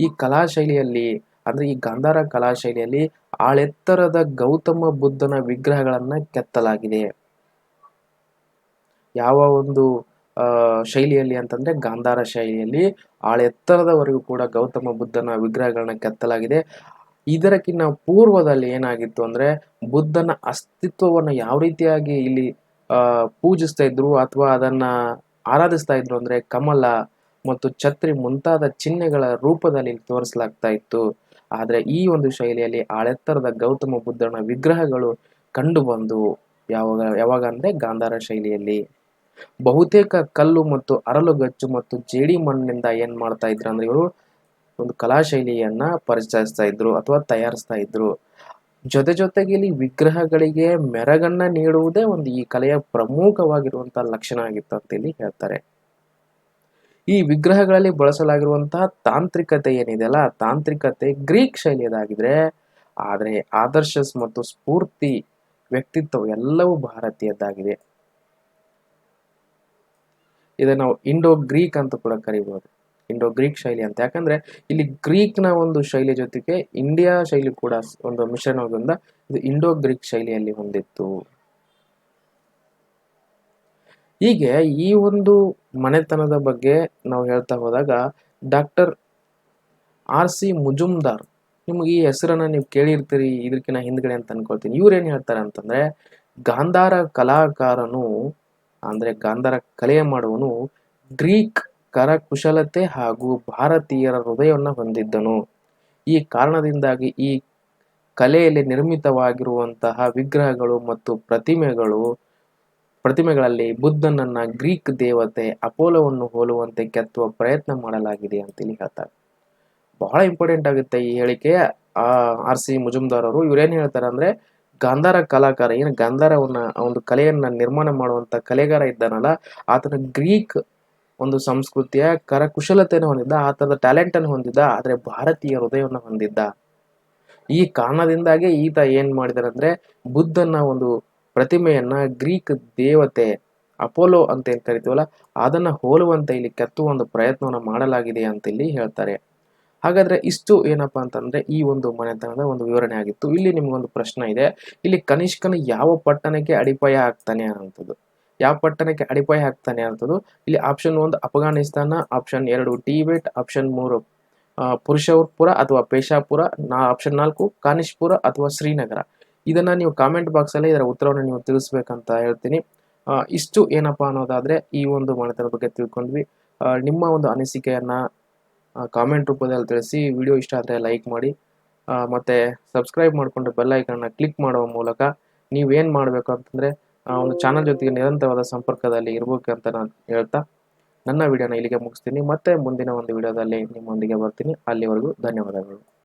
Speaker 1: ಈ ಕಲಾ ಶೈಲಿಯಲ್ಲಿ ಅಂದ್ರೆ ಈ ಗಾಂಧಾರ ಕಲಾ ಶೈಲಿಯಲ್ಲಿ ಆಳೆತ್ತರದ ಗೌತಮ ಬುದ್ಧನ ವಿಗ್ರಹಗಳನ್ನ ಕೆತ್ತಲಾಗಿದೆ. ಯಾವ ಒಂದು ಶೈಲಿಯಲ್ಲಿ ಅಂತಂದ್ರೆ ಗಾಂಧಾರ ಶೈಲಿಯಲ್ಲಿ ಆಳೆತ್ತರದವರೆಗೂ ಕೂಡ ಗೌತಮ ಬುದ್ಧನ ವಿಗ್ರಹಗಳನ್ನ ಕೆತ್ತಲಾಗಿದೆ. ಇದಕ್ಕಿಂತ ಪೂರ್ವದಲ್ಲಿ ಏನಾಗಿತ್ತು ಅಂದ್ರೆ ಬುದ್ಧನ ಅಸ್ತಿತ್ವವನ್ನು ಯಾವ ರೀತಿಯಾಗಿ ಇಲ್ಲಿ ಪೂಜಿಸ್ತಾ ಇದ್ರು ಅಥವಾ ಅದನ್ನ ಆರಾಧಿಸ್ತಾ ಇದ್ರು ಅಂದ್ರೆ ಕಮಲ ಮತ್ತು ಛತ್ರಿ ಮುಂತಾದ ಚಿಹ್ನೆಗಳ ರೂಪದಲ್ಲಿ ತೋರಿಸಲಾಗ್ತಾ ಇತ್ತು. ಆದ್ರೆ ಈ ಒಂದು ಶೈಲಿಯಲ್ಲಿ ಆಳೆತ್ತರದ ಗೌತಮ ಬುದ್ಧನ ವಿಗ್ರಹಗಳು ಕಂಡು ಬಂದು ಯಾವಾಗ ಅಂದ್ರೆ ಗಾಂಧಾರ ಶೈಲಿಯಲ್ಲಿ. ಬಹುತೇಕ ಕಲ್ಲು ಮತ್ತು ಅರಳುಗಚ್ಚು ಮತ್ತು ಜೇಡಿ ಮಣ್ಣಿನಿಂದ ಏನ್ ಮಾಡ್ತಾ ಇದ್ರು ಅಂದ್ರೆ ಇವರು ಒಂದು ಕಲಾ ಶೈಲಿಯನ್ನ ಪರಿಚಯಿಸ್ತಾ ಇದ್ರು ಅಥವಾ ತಯಾರಿಸ್ತಾ ಇದ್ರು. ಜೊತೆಗೆ ಇಲ್ಲಿ ವಿಗ್ರಹಗಳಿಗೆ ಮೆರಗನ್ನ ನೀಡುವುದೇ ಒಂದು ಈ ಕಲೆಯ ಪ್ರಮುಖವಾಗಿರುವಂತಹ ಲಕ್ಷಣ ಆಗಿತ್ತು ಅಂತ ಇಲ್ಲಿ ಹೇಳ್ತಾರೆ. ಈ ವಿಗ್ರಹಗಳಲ್ಲಿ ಬಳಸಲಾಗಿರುವಂತಹ ತಾಂತ್ರಿಕತೆ ಏನಿದೆಯಲ್ಲ, ತಾಂತ್ರಿಕತೆ ಗ್ರೀಕ್ ಶೈಲಿಯದಾಗಿದ್ರೆ ಆದ್ರೆ ಆದರ್ಶ ಮತ್ತು ಸ್ಫೂರ್ತಿ ವ್ಯಕ್ತಿತ್ವ ಎಲ್ಲವೂ ಭಾರತೀಯದ್ದಾಗಿದೆ. ಇದನ್ನ ನಾವು ಇಂಡೋ ಗ್ರೀಕ್ ಅಂತ ಕೂಡ ಕರಿಬಹುದು. ಇಂಡೋ ಗ್ರೀಕ್ ಶೈಲಿ ಅಂತ, ಯಾಕಂದ್ರೆ ಇಲ್ಲಿ ಗ್ರೀಕ್ನ ಒಂದು ಶೈಲಿ ಜೊತೆಗೆ ಇಂಡಿಯಾ ಶೈಲಿ ಕೂಡ ಒಂದು ಮಿಶ್ರಣದಿಂದ ಇದು ಇಂಡೋ ಗ್ರೀಕ್ ಶೈಲಿಯಲ್ಲಿ ಹೊಂದಿತ್ತು. ಹೀಗೆ ಈ ಒಂದು ಮನೆತನದ ಬಗ್ಗೆ ನಾವು ಹೇಳ್ತಾ ಹೋದಾಗ ಡಾಕ್ಟರ್ R.C. ಮುಜುಮ್ದಾರ್, ನಿಮ್ಗೆ ಈ ಹೆಸರನ್ನ ನೀವು ಕೇಳಿರ್ತೀರಿ ಇದಕ್ಕಿಂತ ಹಿಂದ್ಗಡೆ ಅಂತ ಅನ್ಕೊಳ್ತೀನಿ. ಇವ್ರೇನ್ ಹೇಳ್ತಾರೆ ಅಂತಂದ್ರೆ ಗಾಂಧಾರ ಕಲಾಕಾರನು ಅಂದ್ರೆ ಗಾಂಧಾರ ಕಲೆಯ ಮಾಡುವನು ಗ್ರೀಕ್ ಕರಕುಶಲತೆ ಹಾಗೂ ಭಾರತೀಯರ ಹೃದಯವನ್ನು ಹೊಂದಿದ್ದನು. ಈ ಕಾರಣದಿಂದಾಗಿ ಈ ಕಲೆಯಲ್ಲಿ ನಿರ್ಮಿತವಾಗಿರುವಂತಹ ವಿಗ್ರಹಗಳು ಮತ್ತು ಪ್ರತಿಮೆಗಳಲ್ಲಿ ಬುದ್ಧನನ್ನ ಗ್ರೀಕ್ ದೇವತೆ ಅಪೋಲೋವನ್ನು ಹೋಲುವಂತೆ ಕೆತ್ತುವ ಪ್ರಯತ್ನ ಮಾಡಲಾಗಿದೆ ಅಂತೇಳಿ ಹೇಳ್ತಾರೆ. ಬಹಳ ಇಂಪಾರ್ಟೆಂಟ್ ಆಗುತ್ತೆ ಈ ಹೇಳಿಕೆ. R.C. ಮುಜುಮ್ದಾರ್ ಅವರು ಇವ್ರೇನ್ ಹೇಳ್ತಾರೆ ಅಂದ್ರೆ ಗಾಂಧಾರ ಕಲಾಕಾರ ಏನು ಗಾಂಧಾರವನ್ನ ಒಂದು ಕಲೆಯನ್ನ ನಿರ್ಮಾಣ ಮಾಡುವಂತ ಕಲೆಗಾರ ಇದ್ದಾನಲ್ಲ, ಆತನ ಗ್ರೀಕ್ ಒಂದು ಸಂಸ್ಕೃತಿಯ ಕರಕುಶಲತೆಯನ್ನು ಹೊಂದಿದ್ದ, ಆತನ ಟ್ಯಾಲೆಂಟ್ ಅನ್ನು ಹೊಂದಿದ್ದ, ಆದ್ರೆ ಭಾರತೀಯ ಹೃದಯವನ್ನು ಹೊಂದಿದ್ದ. ಈ ಕಾರಣದಿಂದಾಗಿ ಈತ ಏನ್ ಮಾಡಿದಾರೆ ಅಂದ್ರೆ ಬುದ್ಧನ ಒಂದು ಪ್ರತಿಮೆಯನ್ನ ಗ್ರೀಕ್ ದೇವತೆ ಅಪೋಲೋ ಅಂತ ಏನ್ ಕರಿತೀವಲ್ಲ ಅದನ್ನ ಹೋಲುವಂತೆ ಇಲ್ಲಿ ಕೆತ್ತುವ ಒಂದು ಪ್ರಯತ್ನವನ್ನ ಮಾಡಲಾಗಿದೆ ಅಂತ ಇಲ್ಲಿ ಹೇಳ್ತಾರೆ. ಹಾಗಾದ್ರೆ ಇಷ್ಟು ಏನಪ್ಪಾ ಅಂತಂದ್ರೆ ಈ ಒಂದು ಮನೆತನದ ಒಂದು ವಿವರಣೆ ಆಗಿತ್ತು. ಇಲ್ಲಿ ನಿಮ್ಗೊಂದು ಪ್ರಶ್ನೆ ಇದೆ, ಇಲ್ಲಿ ಕನಿಷ್ಕನು ಯಾವ ಪಟ್ಟಣಕ್ಕೆ ಅಡಿಪಾಯ ಹಾಕ್ತಾನೆ ಅನ್ನೋದು, ಯಾವ ಪಟ್ಟಣಕ್ಕೆ ಅಡಿಪಾಯ ಹಾಕ್ತಾನೆ ಅಂತದ್ದು ಇಲ್ಲಿ option 1 Afghanistan, option 2 Tibet, option 3 Purushapura ಅಥವಾ ಪೇಶಾಪುರ, ಆಪ್ಷನ್ 4 ಕಾನಿಷ್ಪುರ ಅಥವಾ ಶ್ರೀನಗರ. ಇದನ್ನ ನೀವು ಕಾಮೆಂಟ್ ಬಾಕ್ಸ್ ಅಲ್ಲಿ ಇದರ ಉತ್ತರವನ್ನು ನೀವು ತಿಳಿಸ್ಬೇಕಂತ ಹೇಳ್ತೀನಿ. ಇಷ್ಟು ಏನಪ್ಪಾ ಅನ್ನೋದಾದ್ರೆ ಈ ಒಂದು ಮನೆತನದ ಬಗ್ಗೆ ತಿಳ್ಕೊಂಡ್ವಿ. ನಿಮ್ಮ ಒಂದು ಅನಿಸಿಕೆಯನ್ನ ಕಾಮೆಂಟ್ ರೂಪದಲ್ಲಿ ತಿಳಿಸಿ. ವಿಡಿಯೋ ಇಷ್ಟ ಆದರೆ ಲೈಕ್ ಮಾಡಿ, ಮತ್ತೆ ಸಬ್ಸ್ಕ್ರೈಬ್ ಮಾಡಿಕೊಂಡು ಬೆಲ್ ಐಕನ್ನ ಕ್ಲಿಕ್ ಮಾಡುವ ಮೂಲಕ ನೀವೇನು ಮಾಡಬೇಕು ಅಂತಂದರೆ ಒಂದು ಚಾನಲ್ ಜೊತೆಗೆ ನಿರಂತರವಾದ ಸಂಪರ್ಕದಲ್ಲಿ ಇರಬೇಕು ಅಂತ ನಾನು ಹೇಳ್ತಾ ನನ್ನ ವಿಡಿಯೋನ ಇಲ್ಲಿಗೆ ಮುಗಿಸ್ತೀನಿ. ಮತ್ತೆ ಮುಂದಿನ ಒಂದು ವಿಡಿಯೋದಲ್ಲಿ ನಿಮ್ಮೊಂದಿಗೆ ಬರ್ತೀನಿ. ಅಲ್ಲಿವರೆಗೂ ಧನ್ಯವಾದಗಳು.